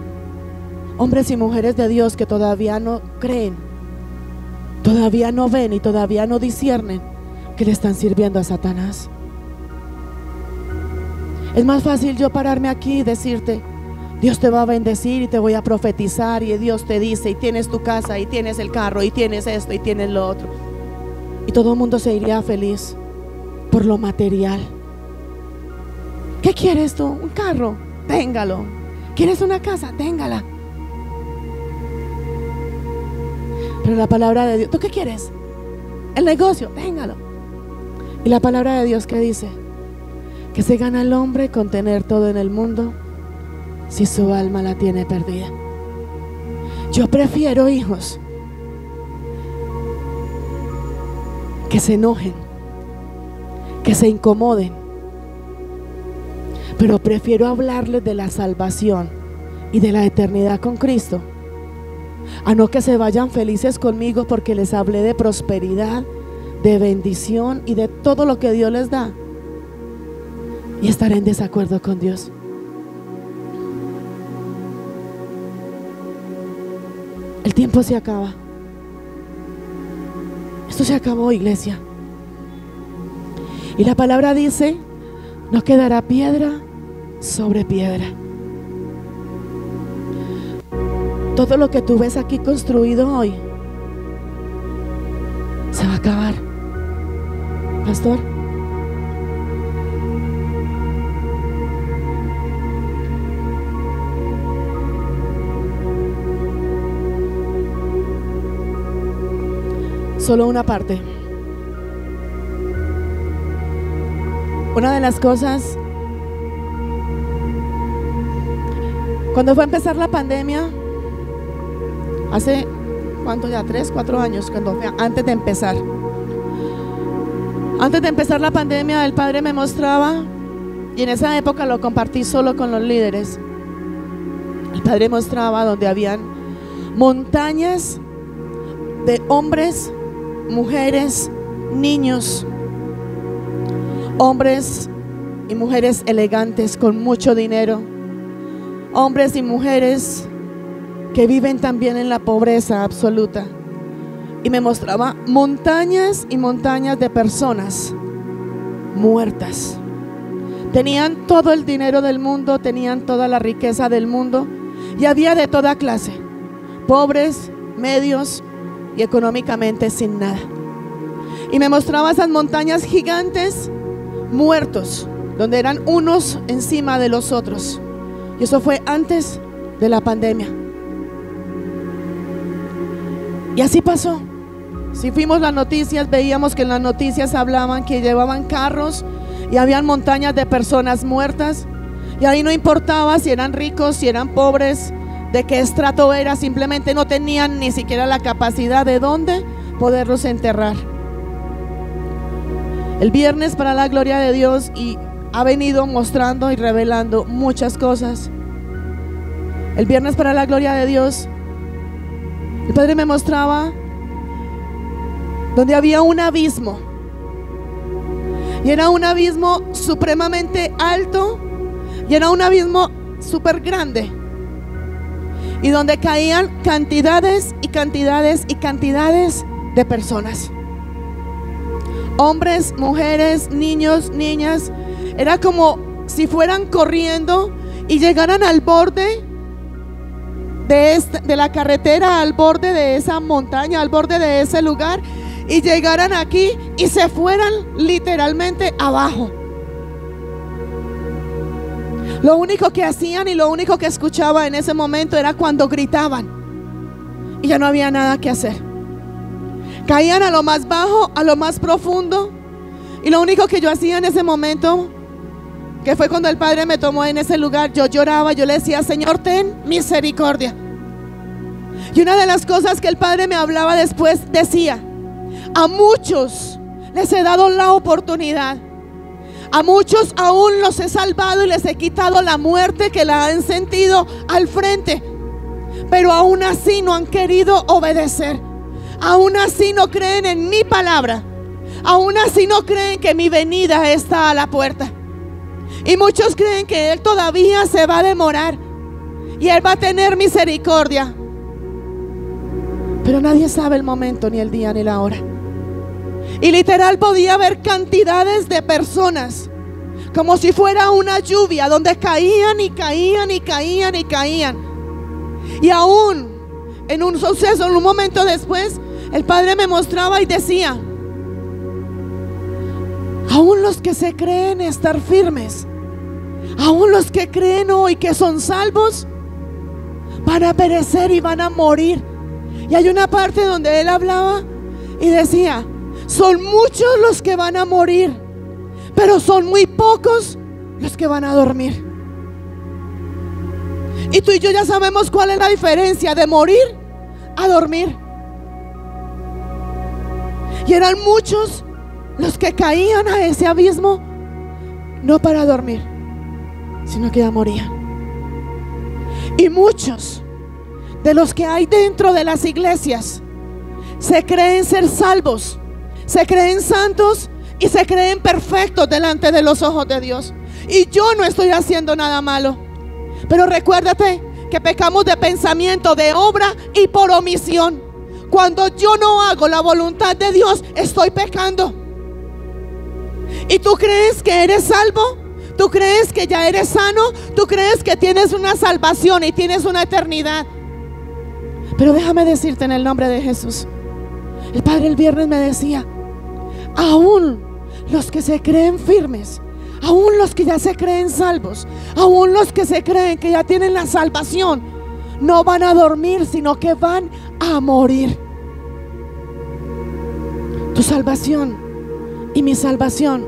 hombres y mujeres de Dios que todavía no creen, todavía no ven y todavía no disciernen que le están sirviendo a Satanás. Es más fácil yo pararme aquí y decirte: Dios te va a bendecir y te voy a profetizar, y Dios te dice, y tienes tu casa, y tienes el carro, y tienes esto, y tienes lo otro, y todo el mundo se iría feliz por lo material. ¿Qué quieres tú? ¿Un carro? Téngalo. ¿Quieres una casa? Téngala. Pero la palabra de Dios: ¿tú qué quieres? El negocio, téngalo. Y la palabra de Dios, ¿qué dice? Que se gana el hombre con tener todo en el mundo si su alma la tiene perdida. Yo prefiero, hijos, que se enojen, que se incomoden, pero prefiero hablarles de la salvación y de la eternidad con Cristo, a no que se vayan felices conmigo porque les hablé de prosperidad, de bendición y de todo lo que Dios les da, y estaré en desacuerdo con Dios. El tiempo se acaba. Esto se acabó, iglesia. Y la palabra dice: no quedará piedra sobre piedra. Todo lo que tú ves aquí construido hoy se va a acabar. Pastor, solo una parte. Una de las cosas, cuando fue a empezar la pandemia, hace ¿cuánto ya? 3, 4 años, antes de empezar, Antes de empezar la pandemia, el Padre me mostraba, y en esa época lo compartí solo con los líderes. El Padre mostraba donde habían montañas de hombres, mujeres, niños, hombres y mujeres elegantes con mucho dinero, hombres y mujeres que viven también en la pobreza absoluta. Y me mostraba montañas y montañas de personas muertas. Tenían todo el dinero del mundo, tenían toda la riqueza del mundo, y había de toda clase, pobres, medios y económicamente sin nada. Y me mostraba esas montañas gigantes, muertos, donde eran unos encima de los otros. Y eso fue antes de la pandemia. Y así pasó. Si fuimos las noticias, veíamos que en las noticias hablaban que llevaban carros y habían montañas de personas muertas. Y ahí no importaba si eran ricos, si eran pobres, de qué estrato era, simplemente no tenían ni siquiera la capacidad de dónde poderlos enterrar. El viernes, para la gloria de Dios, y ha venido mostrando y revelando muchas cosas. El viernes, para la gloria de Dios, el Padre me mostraba donde había un abismo, y era un abismo supremamente alto, y era un abismo súper grande, y donde caían cantidades y cantidades y cantidades de personas, hombres, mujeres, niños, niñas. Era como si fueran corriendo y llegaran al borde de la carretera, al borde de esa montaña, al borde de ese lugar, y llegaran aquí y se fueran literalmente abajo. Lo único que hacían y lo único que escuchaba en ese momento era cuando gritaban, y ya no había nada que hacer. Caían a lo más bajo, a lo más profundo, y lo único que yo hacía en ese momento, que fue cuando el Padre me tomó en ese lugar, yo lloraba, yo le decía: Señor, ten misericordia. Y una de las cosas que el Padre me hablaba después, decía: a muchos les he dado la oportunidad, a muchos aún los he salvado y les he quitado la muerte que la han sentido al frente, pero aún así no han querido obedecer, aún así no creen en mi palabra, aún así no creen que mi venida está a la puerta. Y muchos creen que Él todavía se va a demorar y Él va a tener misericordia, pero nadie sabe el momento, ni el día, ni la hora. Y literal podía haber cantidades de personas, como si fuera una lluvia, donde caían y caían y caían y caían. Y aún en un suceso, en un momento después, el Padre me mostraba y decía: aún los que se creen estar firmes, aún los que creen hoy que son salvos, van a perecer y van a morir. Y hay una parte donde Él hablaba y decía: son muchos los que van a morir, pero son muy pocos los que van a dormir. Y tú y yo ya sabemos cuál es la diferencia de morir a dormir. Y eran muchos los que caían a ese abismo, no para dormir, sino que ya morían. Y muchos de los que hay dentro de las iglesias se creen ser salvos, se creen santos y se creen perfectos delante de los ojos de Dios. Y yo no estoy haciendo nada malo, pero recuérdate que pecamos de pensamiento, de obra y por omisión. Cuando yo no hago la voluntad de Dios, estoy pecando. ¿Y tú crees que eres salvo? ¿Tú crees que ya eres sano? ¿Tú crees que tienes una salvación y tienes una eternidad? Pero déjame decirte en el nombre de Jesús, el Padre el viernes me decía: aún los que se creen firmes, aún los que ya se creen salvos, aún los que se creen que ya tienen la salvación, no van a dormir, sino que van a morir. Tu salvación y mi salvación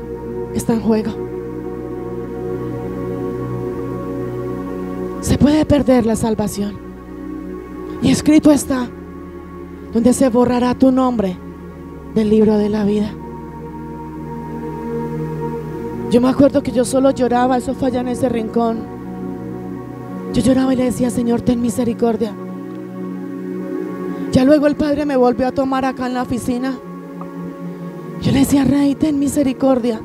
está en juego. Se puede perder la salvación, y escrito está, donde se borrará tu nombre del libro de la vida. Yo me acuerdo que yo solo lloraba, eso fue allá en ese rincón. Yo lloraba y le decía: Señor, ten misericordia. Ya luego el Padre me volvió a tomar acá en la oficina. Yo le decía: Rey, ten misericordia.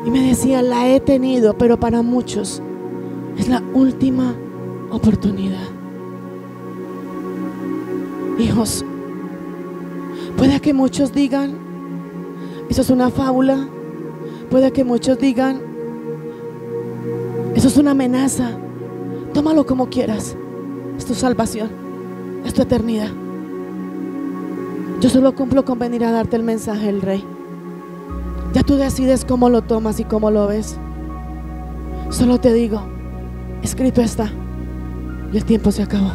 Y me decía: la he tenido, pero para muchos es la última oportunidad. Hijos, puede que muchos digan: eso es una fábula. Puede que muchos digan: eso es una amenaza. Tómalo como quieras. Es tu salvación, es tu eternidad. Yo solo cumplo con venir a darte el mensaje del Rey. Ya tú decides cómo lo tomas y cómo lo ves. Solo te digo: escrito está, y el tiempo se acabó.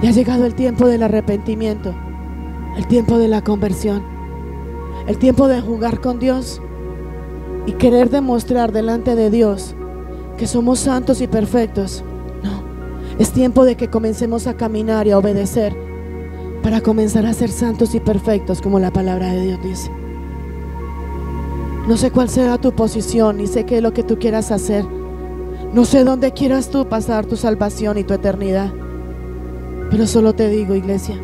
Y ha llegado el tiempo del arrepentimiento, el tiempo de la conversión, el tiempo de jugar con Dios y querer demostrar delante de Dios que somos santos y perfectos. No, es tiempo de que comencemos a caminar y a obedecer para comenzar a ser santos y perfectos como la palabra de Dios dice. No sé cuál sea tu posición, ni sé qué es lo que tú quieras hacer. No sé dónde quieras tú pasar tu salvación y tu eternidad. Pero solo te digo, iglesia,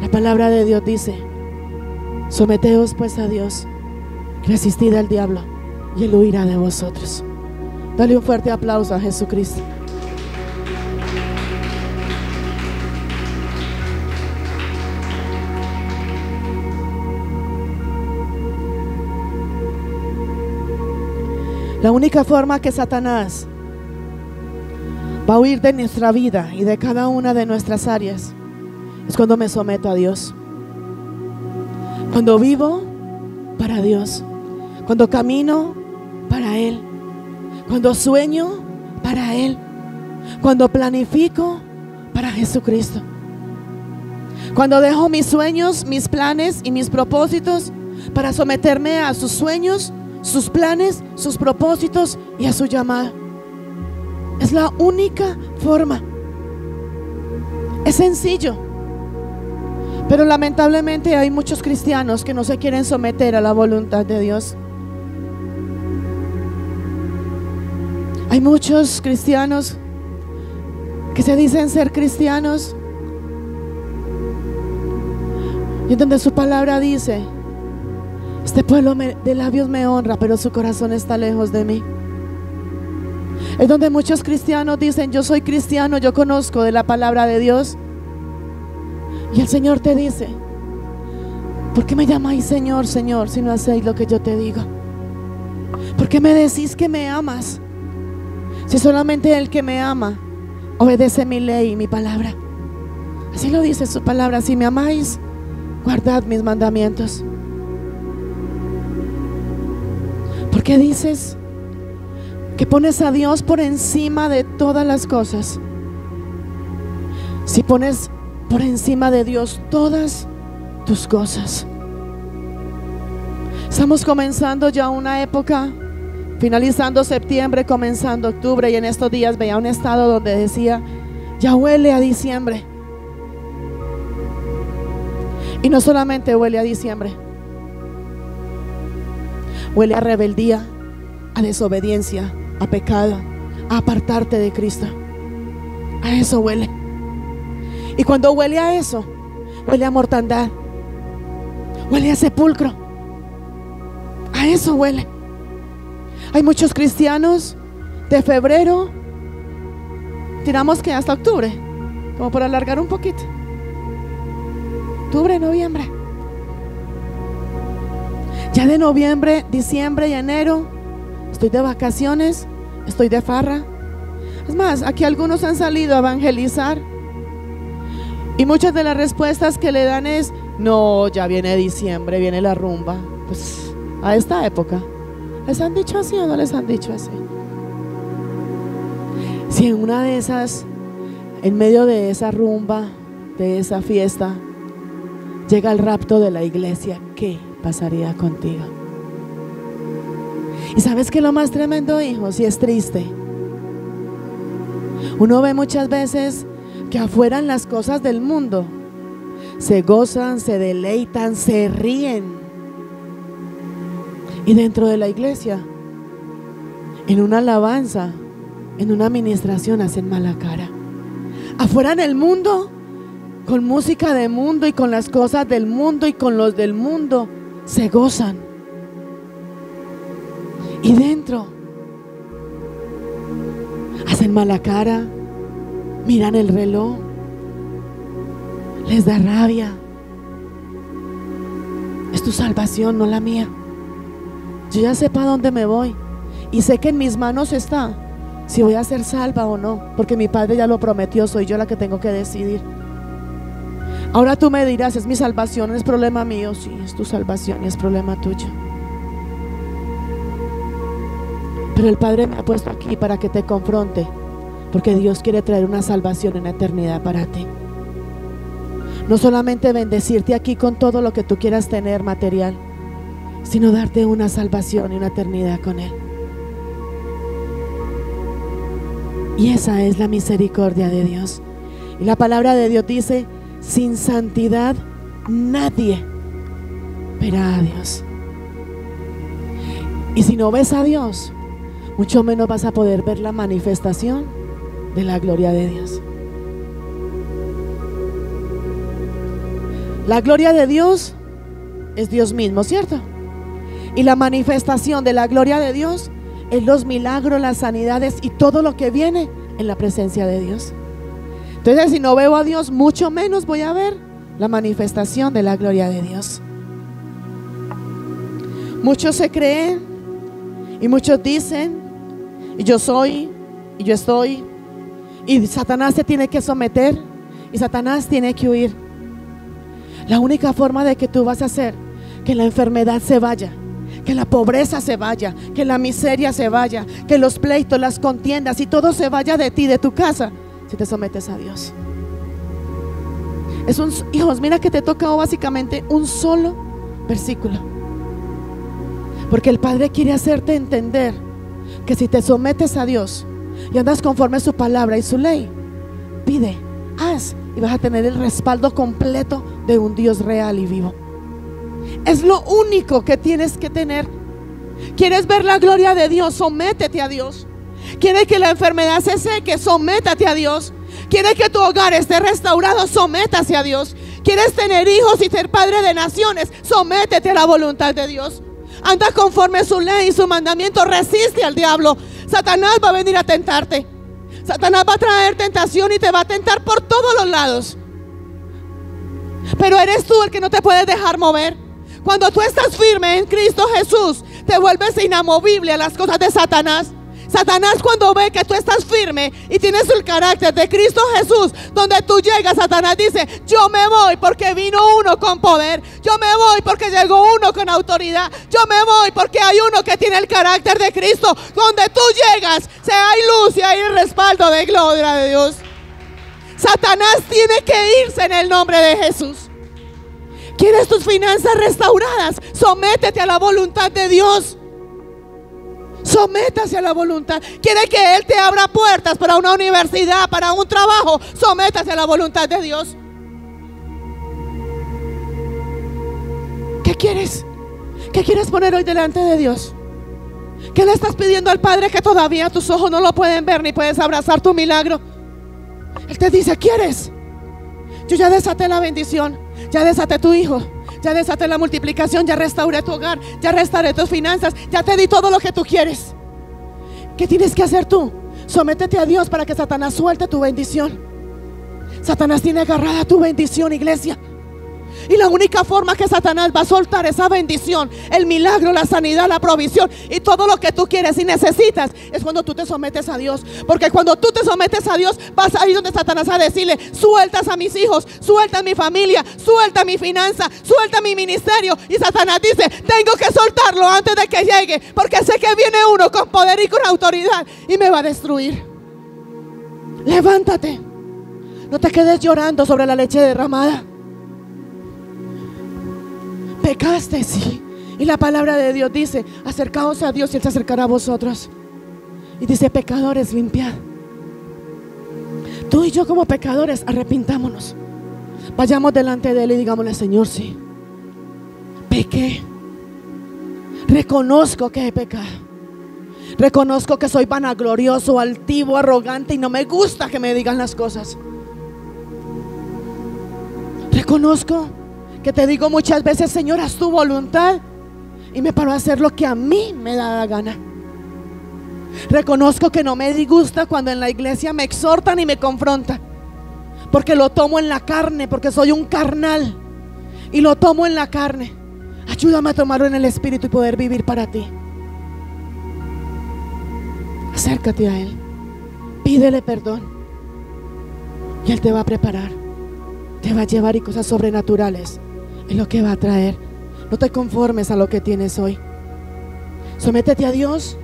la palabra de Dios dice: someteos pues a Dios, resistid al diablo y él huirá de vosotros. Dale un fuerte aplauso a Jesucristo. La única forma que Satanás va a huir de nuestra vida y de cada una de nuestras áreas es cuando me someto a Dios, cuando vivo para Dios, cuando camino para Él, cuando sueño para Él, cuando planifico para Jesucristo, cuando dejo mis sueños, mis planes y mis propósitos para someterme a sus sueños, sus planes, sus propósitos y a su llamada. Es la única forma. Es sencillo, pero lamentablemente hay muchos cristianos que no se quieren someter a la voluntad de Dios. Hay muchos cristianos que se dicen ser cristianos y en donde su palabra dice: este pueblo de labios me honra, pero su corazón está lejos de mí. Es donde muchos cristianos dicen: yo soy cristiano, yo conozco de la palabra de Dios. Y el Señor te dice: ¿por qué me llamáis Señor, Señor, si no hacéis lo que yo te digo? ¿Por qué me decís que me amas, si solamente el que me ama obedece mi ley y mi palabra? Así lo dice su palabra: si me amáis, guardad mis mandamientos. ¿Por qué dices que pones a Dios por encima de todas las cosas? Si pones por encima de Dios todas tus cosas. Estamos comenzando ya una época, finalizando septiembre, comenzando octubre, y en estos días veía un estado donde decía: ya huele a diciembre. Y no solamente huele a diciembre, huele a rebeldía, a desobediencia, a pecado, a apartarte de Cristo. A eso huele. Y cuando huele a eso, huele a mortandad, huele a sepulcro. A eso huele. Hay muchos cristianos de febrero, tiramos que hasta octubre, como por alargar un poquito. Octubre, noviembre. Ya de noviembre, diciembre y enero estoy de vacaciones, estoy de farra. Es más, aquí algunos han salido a evangelizar y muchas de las respuestas que le dan es: no, ya viene diciembre, viene la rumba. Pues a esta época, ¿les han dicho así o no les han dicho así? Si en una de esas, en medio de esa rumba, de esa fiesta, llega el rapto de la iglesia, ¿qué pasaría contigo? Y sabes que lo más tremendo, hijos, y es triste, uno ve muchas veces que afuera en las cosas del mundo se gozan, se deleitan, se ríen, Y dentro de la iglesia, en una alabanza, en una administración, hacen mala cara. Afuera en el mundo, con música de mundo y con las cosas del mundo y con los del mundo, se gozan. Y dentro, hacen mala cara, miran el reloj, les da rabia. Es tu salvación, no la mía. Yo ya sé para dónde me voy y sé que en mis manos está si voy a ser salva o no, porque mi Padre ya lo prometió. Soy yo la que tengo que decidir. Ahora tú me dirás, ¿es mi salvación? ¿Es problema mío? Sí, es tu salvación y es problema tuyo. Pero el Padre me ha puesto aquí para que te confronte, porque Dios quiere traer una salvación en la eternidad para ti. No solamente bendecirte aquí con todo lo que tú quieras tener material, sino darte una salvación y una eternidad con Él. Y esa es la misericordia de Dios. Y la palabra de Dios dice: sin santidad nadie verá a Dios. Y si no ves a Dios, mucho menos vas a poder ver la manifestación de la gloria de Dios. La gloria de Dios es Dios mismo, ¿cierto? Y la manifestación de la gloria de Dios es los milagros, las sanidades y todo lo que viene en la presencia de Dios. Entonces, si no veo a Dios, mucho menos voy a ver la manifestación de la gloria de Dios. Muchos se creen y muchos dicen: y yo soy, y yo estoy, y Satanás se tiene que someter, y Satanás tiene que huir. La única forma de que tú vas a hacer que la enfermedad se vaya, que la pobreza se vaya, que la miseria se vaya, que los pleitos, las contiendas y todo se vaya de ti, de tu casa, si te sometes a Dios. Hijos, mira que te he tocado básicamente un solo versículo, porque el Padre quiere hacerte entender que si te sometes a Dios y andas conforme a su palabra y su ley, pide, haz, y vas a tener el respaldo completo de un Dios real y vivo. Es lo único que tienes que tener. ¿Quieres ver la gloria de Dios? Sométete a Dios. ¿Quieres que la enfermedad se seque? Sométate a Dios. ¿Quieres que tu hogar esté restaurado? Sométase a Dios. ¿Quieres tener hijos y ser padre de naciones? Sométete a la voluntad de Dios. Anda conforme a su ley y su mandamiento. Resiste al diablo. Satanás va a venir a tentarte. Satanás va a traer tentación y te va a tentar por todos los lados. Pero eres tú el que no te puedes dejar mover. Cuando tú estás firme en Cristo Jesús, te vuelves inamovible a las cosas de Satanás. Satanás, cuando ve que tú estás firme y tienes el carácter de Cristo Jesús, donde tú llegas, Satanás dice: yo me voy porque vino uno con poder. Yo me voy porque llegó uno con autoridad. Yo me voy porque hay uno que tiene el carácter de Cristo. Donde tú llegas, se hay luz y hay el respaldo de gloria de Dios. Satanás tiene que irse en el nombre de Jesús. ¿Quieres tus finanzas restauradas? Sométete a la voluntad de Dios. Sométase a la voluntad. ¿Quiere que Él te abra puertas para una universidad, para un trabajo? Sométase a la voluntad de Dios. ¿Qué quieres? ¿Qué quieres poner hoy delante de Dios? ¿Qué le estás pidiendo al Padre que todavía tus ojos no lo pueden ver ni puedes abrazar tu milagro? Él te dice: ¿quieres? Yo ya desaté la bendición, ya desaté tu hijo, ya desaté la multiplicación, ya restauré tu hogar, ya restauré tus finanzas, ya te di todo lo que tú quieres. ¿Qué tienes que hacer tú? Sométete a Dios para que Satanás suelte tu bendición. Satanás tiene agarrada tu bendición, iglesia. Y la única forma que Satanás va a soltar esa bendición, el milagro, la sanidad, la provisión y todo lo que tú quieres y necesitas, es cuando tú te sometes a Dios. Porque cuando tú te sometes a Dios, vas a ir donde Satanás a decirle: sueltas a mis hijos, suelta a mi familia, suelta mi finanza, suelta mi ministerio. Y Satanás dice: tengo que soltarlo antes de que llegue, porque sé que viene uno con poder y con autoridad y me va a destruir. Levántate. No te quedes llorando sobre la leche derramada. Pecaste, sí. Y la palabra de Dios dice: acercaos a Dios y Él se acercará a vosotros. Y dice: pecadores, limpiad. Tú y yo como pecadores, arrepintámonos. Vayamos delante de Él y digámosle: Señor, sí, pequé. Reconozco que he pecado. Reconozco que soy vanaglorioso, altivo, arrogante y no me gusta que me digan las cosas. Reconozco que te digo muchas veces: Señor, haz tu voluntad, y me paro a hacer lo que a mí me da la gana. Reconozco que no me disgusta cuando en la iglesia me exhortan y me confrontan, porque lo tomo en la carne, porque soy un carnal y lo tomo en la carne. Ayúdame a tomarlo en el espíritu y poder vivir para ti. Acércate a Él, pídele perdón y Él te va a preparar, te va a llevar, y cosas sobrenaturales es lo que va a traer. No te conformes a lo que tienes hoy. Sométete a Dios,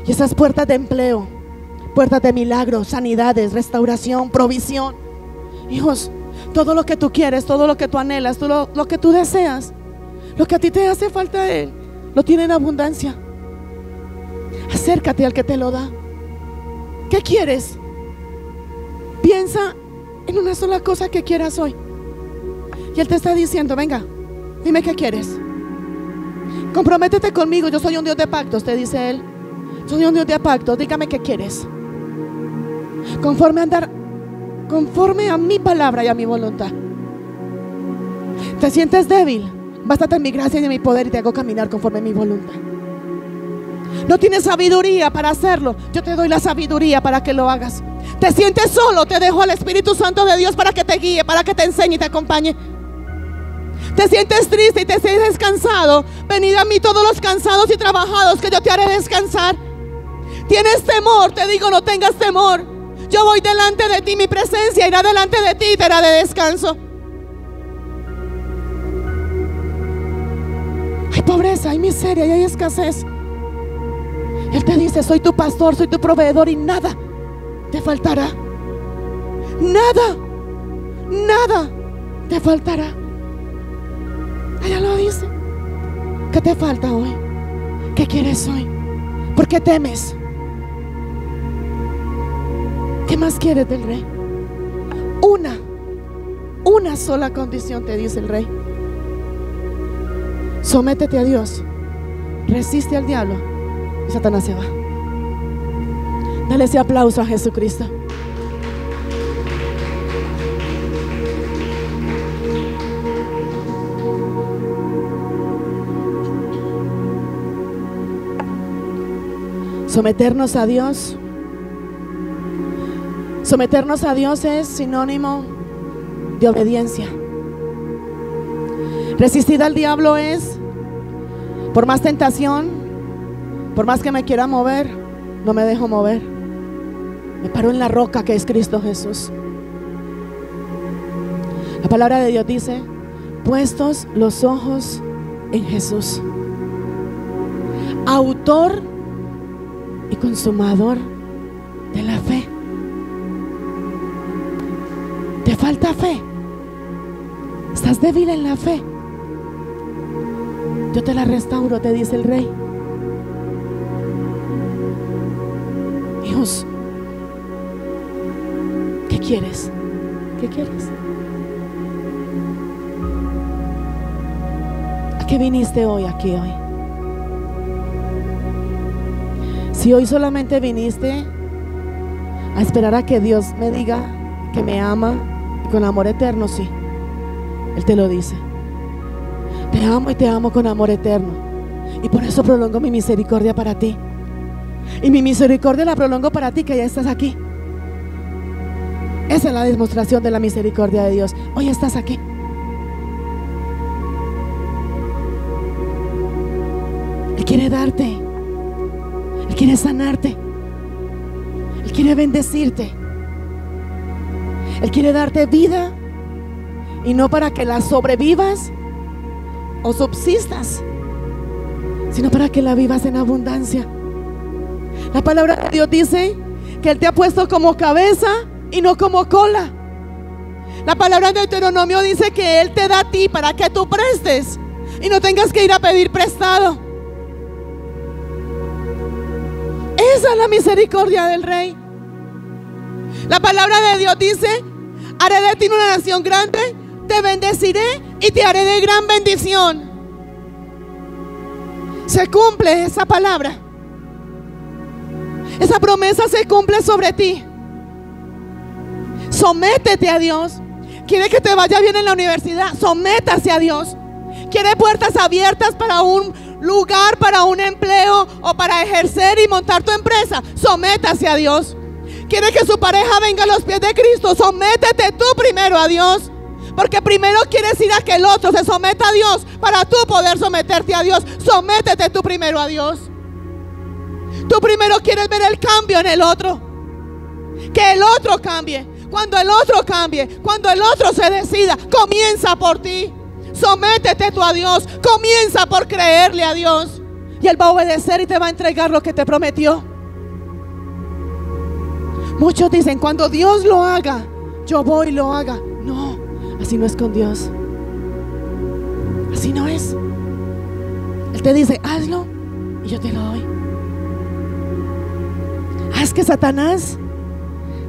y esas puertas de empleo, puertas de milagros, sanidades, restauración, provisión, hijos, todo lo que tú quieres, todo lo que tú anhelas, todo lo que tú deseas, lo que a ti te hace falta, Él lo tiene en abundancia. Acércate al que te lo da. ¿Qué quieres? Piensa en una sola cosa que quieras hoy, y Él te está diciendo: venga, dime qué quieres. Comprométete conmigo, yo soy un Dios de pactos, te dice Él. Soy un Dios de pactos, dígame qué quieres. Conforme a mi palabra y a mi voluntad. ¿Te sientes débil? Bástate en mi gracia y en mi poder, y te hago caminar conforme a mi voluntad. No tienes sabiduría para hacerlo, yo te doy la sabiduría para que lo hagas. Te sientes solo, te dejo al Espíritu Santo de Dios para que te guíe, para que te enseñe y te acompañe. Te sientes triste y te sientes cansado, venid a mí todos los cansados y trabajados, que yo te haré descansar. Tienes temor, te digo: no tengas temor. Yo voy delante de ti, mi presencia irá delante de ti y te hará de descanso. Hay pobreza, hay miseria y hay escasez. Él te dice: soy tu pastor, soy tu proveedor, y nada te faltará. Nada, nada te faltará. Ella lo dice. ¿Qué te falta hoy? ¿Qué quieres hoy? ¿Por qué temes? ¿Qué más quieres del Rey? Una sola condición te dice el Rey: sométete a Dios, resiste al diablo y Satanás se va. Dale ese aplauso a Jesucristo. Someternos a Dios. Someternos a Dios es sinónimo de obediencia. Resistir al diablo es: por más tentación, por más que me quiera mover, no me dejo mover. Me paro en la roca que es Cristo Jesús. La palabra de Dios dice: puestos los ojos en Jesús, autor y consumador de la fe. ¿Te falta fe? ¿Estás débil en la fe? Yo te la restauro, te dice el Rey. Hijos, ¿qué quieres? ¿Qué quieres? ¿A qué viniste hoy aquí hoy? Si hoy solamente viniste a esperar a que Dios me diga que me ama y con amor eterno, sí, Él te lo dice: te amo y te amo con amor eterno, y por eso prolongo mi misericordia para ti. Y mi misericordia la prolongo para ti, que ya estás aquí. Esa es la demostración de la misericordia de Dios. Hoy estás aquí. Él quiere darte, Él quiere sanarte, Él quiere bendecirte, Él quiere darte vida, y no para que la sobrevivas o subsistas, sino para que la vivas en abundancia. La palabra de Dios dice que Él te ha puesto como cabeza y no como cola. La palabra de Deuteronomio dice que Él te da a ti para que tú prestes y no tengas que ir a pedir prestado. Esa es la misericordia del Rey. La palabra de Dios dice: haré de ti una nación grande, te bendeciré y te haré de gran bendición. se cumple esa palabra. Esa promesa se cumple sobre ti. Sométete a Dios. Quiere que te vaya bien en la universidad, sométase a Dios. Quiere puertas abiertas para un lugar, para un empleo o para ejercer y montar tu empresa, sométase a Dios. Quiere que su pareja venga a los pies de Cristo, sométete tú primero a Dios. Porque primero quieres ir a que el otro se someta a Dios para tú poder someterte a Dios. Sométete tú primero a Dios. Tú primero quieres ver el cambio en el otro. Que el otro cambie. Cuando el otro cambie, cuando el otro se decida, comienza por ti. Sométete tú a Dios. Comienza por creerle a Dios. Y Él va a obedecer y te va a entregar lo que te prometió. Muchos dicen, cuando Dios lo haga, yo voy y lo haga. No, así no es con Dios. Así no es. Él te dice, hazlo y yo te lo doy. Haz que Satanás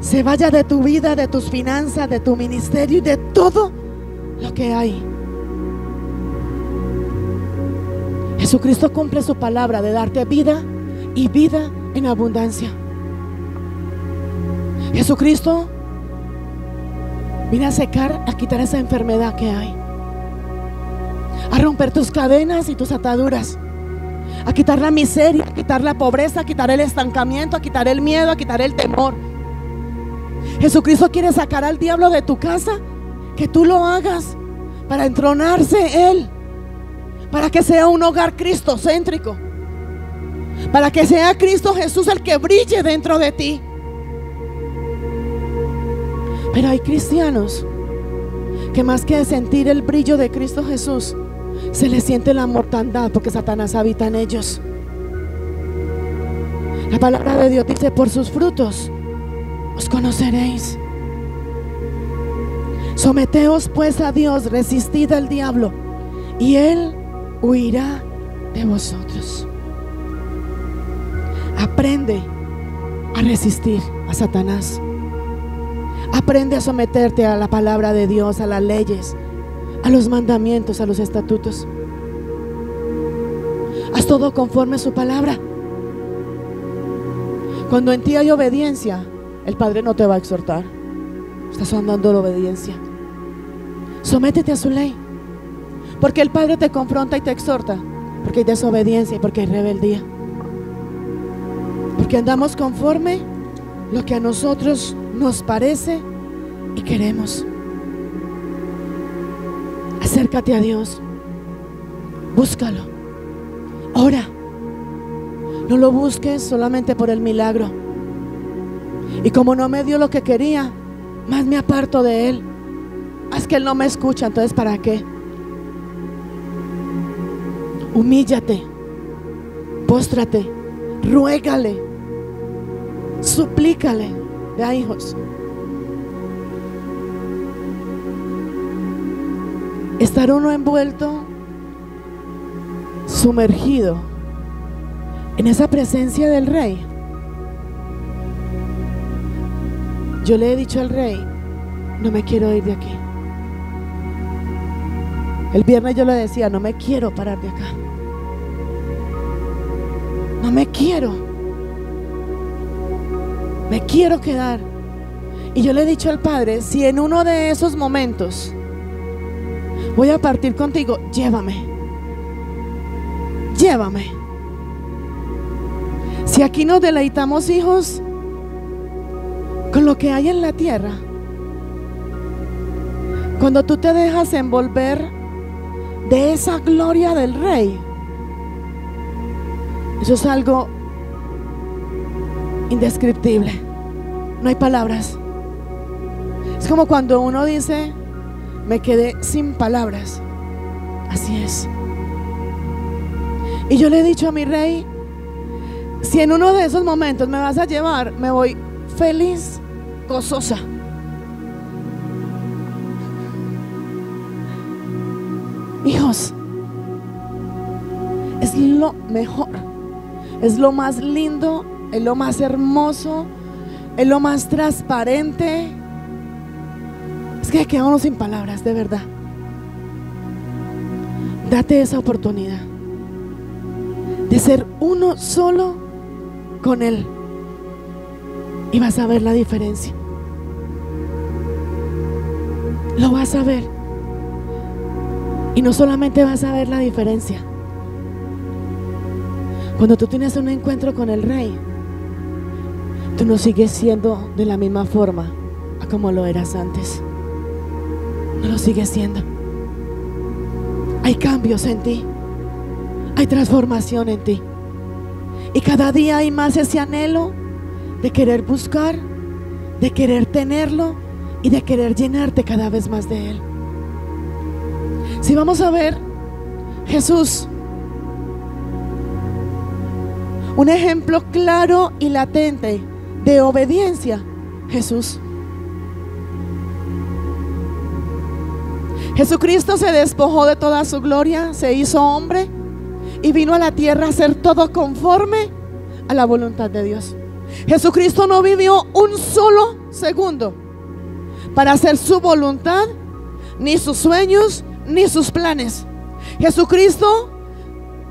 se vaya de tu vida, de tus finanzas, de tu ministerio y de todo lo que hay. Jesucristo cumple su palabra de darte vida y vida en abundancia. Jesucristo viene a secar, a quitar esa enfermedad que hay, a romper tus cadenas y tus ataduras, a quitar la miseria, a quitar la pobreza, a quitar el estancamiento, a quitar el miedo, a quitar el temor. Jesucristo quiere sacar al diablo de tu casa, que tú lo hagas para entronarse Él, para que sea un hogar cristocéntrico, para que sea Cristo Jesús el que brille dentro de ti. Pero hay cristianos que más que sentir el brillo de Cristo Jesús, se les siente la mortandad porque Satanás habita en ellos. La palabra de Dios dice, por sus frutos os conoceréis. Someteos pues a Dios, resistid al diablo y Él huirá de vosotros. Aprende a resistir a Satanás. Aprende a someterte a la palabra de Dios, a las leyes, a los mandamientos, a los estatutos. Haz todo conforme a su palabra. Cuando en ti hay obediencia, el Padre no te va a exhortar. Estás andando la obediencia. Sométete a su ley, porque el Padre te confronta y te exhorta, porque hay desobediencia y porque hay rebeldía, porque andamos conforme lo que a nosotros nos parece y queremos. Acércate a Dios, búscalo, ora. No lo busques solamente por el milagro. Y como no me dio lo que quería, más me aparto de Él. Es que Él no me escucha, entonces ¿para qué? Humíllate, póstrate, ruégale, suplícale. Vea, hijos, estar uno envuelto, sumergido en esa presencia del Rey. Yo le he dicho al Rey, no me quiero ir de aquí. El viernes yo le decía, no me quiero parar de acá. No me quiero. Me quiero quedar. Y yo le he dicho al Padre, si en uno de esos momentos voy a partir contigo, llévame. Llévame. Si aquí nos deleitamos, hijos, con lo que hay en la tierra, cuando tú te dejas envolver de esa gloria del Rey, eso es algo indescriptible. No hay palabras. Es como cuando uno dice, me quedé sin palabras. Así es. Y yo le he dicho a mi Rey, si en uno de esos momentos me vas a llevar, me voy feliz, gozosa. Hijos, es lo mejor, es lo más lindo, es lo más hermoso, es lo más transparente. Es que quedamos sin palabras, de verdad. Date esa oportunidad. de ser uno solo con Él. Y vas a ver la diferencia. Lo vas a ver. Y no solamente vas a ver la diferencia. Cuando tú tienes un encuentro con el Rey, tú no sigues siendo de la misma forma a como lo eras antes. No lo sigues siendo. Hay cambios en ti. Hay transformación en ti. Y cada día hay más ese anhelo de querer buscar, de querer tenerlo y de querer llenarte cada vez más de Él. Si vamos a ver, Jesús, un ejemplo claro y latente de obediencia. Jesucristo se despojó de toda su gloria, se hizo hombre y vino a la tierra a hacer todo conforme a la voluntad de Dios. Jesucristo no vivió un solo segundo para hacer su voluntad, ni sus sueños, ni sus planes. Jesucristo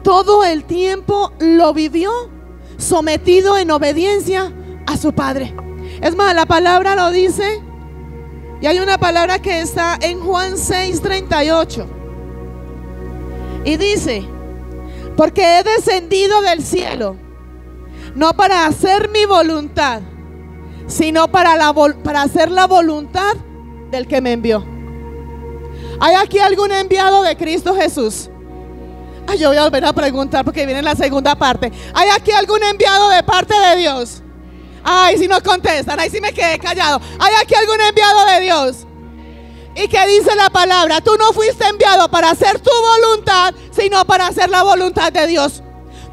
todo el tiempo lo vivió sometido en obediencia a su Padre. Es más, la palabra lo dice, y hay una palabra que está en Juan 6:38 y dice: porque he descendido del cielo no para hacer mi voluntad, sino para hacer la voluntad del que me envió. ¿Hay aquí algún enviado de Cristo Jesús? Yo voy a volver a preguntar porque viene la segunda parte. ¿Hay aquí algún enviado de parte de Dios? Ay, si no contestan, ahí sí me quedé callado. ¿Hay aquí algún enviado de Dios? ¿Y qué dice la palabra? Tú no fuiste enviado para hacer tu voluntad, sino para hacer la voluntad de Dios.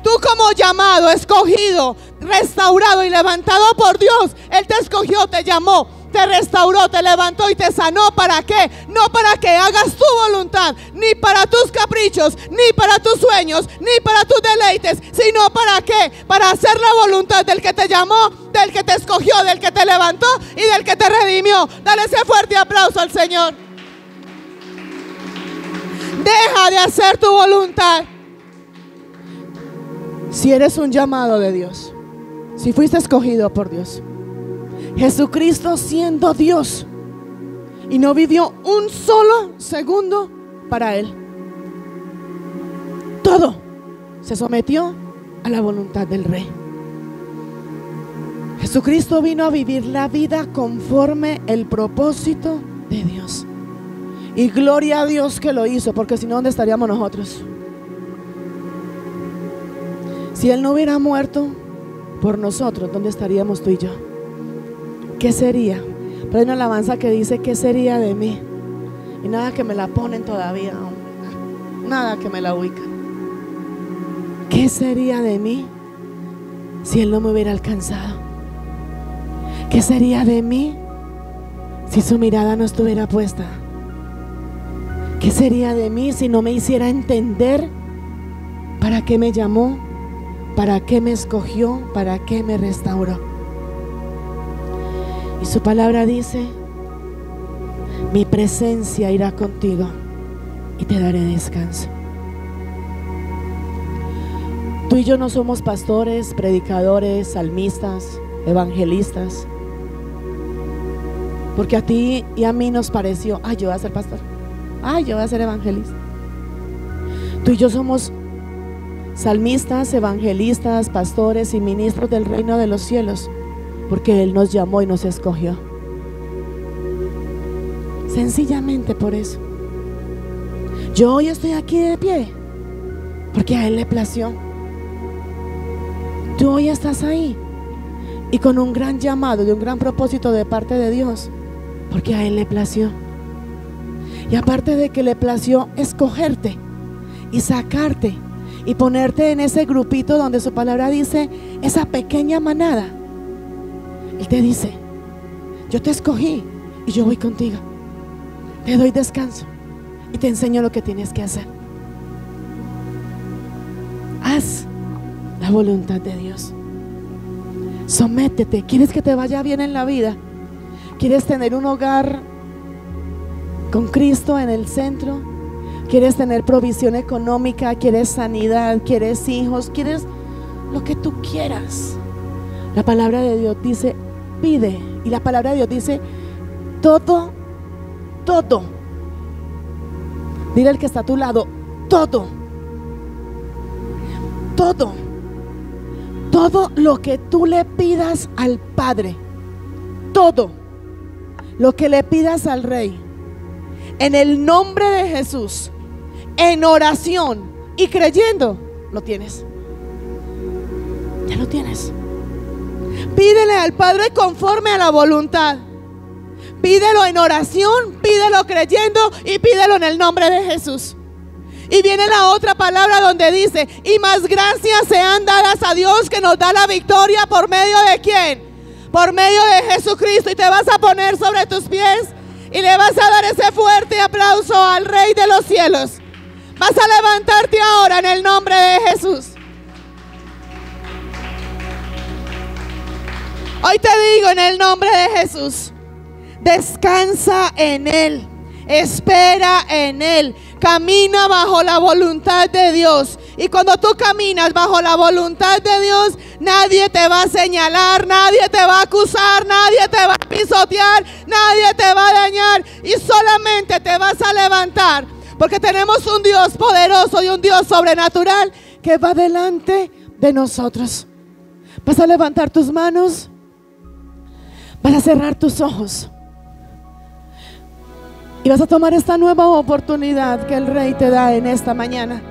Tú como llamado, escogido, restaurado y levantado por Dios, Él te escogió, te llamó, te restauró, te levantó y te sanó. ¿Para qué? No para que hagas tu voluntad, ni para tus caprichos, ni para tus sueños, ni para tus deleites, sino ¿para qué? Para hacer la voluntad del que te llamó, del que te escogió, del que te levantó y del que te redimió. Dale ese fuerte aplauso al Señor. Deja de hacer tu voluntad. Si eres un llamado de Dios, si fuiste escogido por Dios, Jesucristo siendo Dios y no vivió un solo segundo para Él, todo se sometió a la voluntad del Rey. Jesucristo vino a vivir la vida conforme el propósito de Dios. Y gloria a Dios que lo hizo, porque si no, ¿dónde estaríamos nosotros? Si Él no hubiera muerto por nosotros, ¿dónde estaríamos tú y yo? ¿Qué sería? Pero hay una alabanza que dice: ¿qué sería de mí? Y nada que me la ponen todavía, nada que me la ubican. ¿Qué sería de mí si Él no me hubiera alcanzado? ¿Qué sería de mí si su mirada no estuviera puesta? ¿Qué sería de mí si no me hiciera entender para qué me llamó, para qué me escogió, para qué me restauró? Y su palabra dice: mi presencia irá contigo y te daré descanso. Tú y yo no somos pastores, predicadores, salmistas, evangelistas, porque a ti y a mí nos pareció: ay, yo voy a ser pastor, ay, yo voy a ser evangelista. Tú y yo somos salmistas, evangelistas, pastores y ministros del reino de los cielos, porque Él nos llamó y nos escogió. Sencillamente por eso. Yo hoy estoy aquí de pie porque a Él le plació. Tú hoy estás ahí y con un gran llamado, de un gran propósito de parte de Dios, porque a Él le plació. Y aparte de que le plació escogerte y sacarte y ponerte en ese grupito donde su palabra dice, esa pequeña manada, Él te dice: yo te escogí y yo voy contigo, te doy descanso y te enseño lo que tienes que hacer. Haz la voluntad de Dios. Sométete. ¿Quieres que te vaya bien en la vida? ¿Quieres tener un hogar con Cristo en el centro? Quieres tener provisión económica, quieres sanidad, quieres hijos, quieres lo que tú quieras. La palabra de Dios dice, pide. Y la palabra de Dios dice, todo. Dile al que está a tu lado, todo lo que tú le pidas al Padre, todo lo que le pidas al Rey, en el nombre de Jesús, en oración y creyendo, lo tienes. Ya lo tienes. Pídele al Padre conforme a la voluntad. Pídelo en oración, pídelo creyendo y pídelo en el nombre de Jesús. Y viene la otra palabra donde dice, y más gracias sean dadas a Dios que nos da la victoria por medio de ¿quién? Por medio de Jesucristo. Y te vas a poner sobre tus pies y le vas a dar ese fuerte aplauso al Rey de los cielos. Vas a levantarte ahora en el nombre de Jesús. Hoy te digo en el nombre de Jesús, descansa en Él, espera en Él, camina bajo la voluntad de Dios. Y cuando tú caminas bajo la voluntad de Dios, nadie te va a señalar, nadie te va a acusar, nadie te va a pisotear, nadie te va a dañar, y solamente te vas a levantar, porque tenemos un Dios poderoso y un Dios sobrenatural que va delante de nosotros. Vas a levantar tus manos, vas a cerrar tus ojos y vas a tomar esta nueva oportunidad que el Rey te da en esta mañana.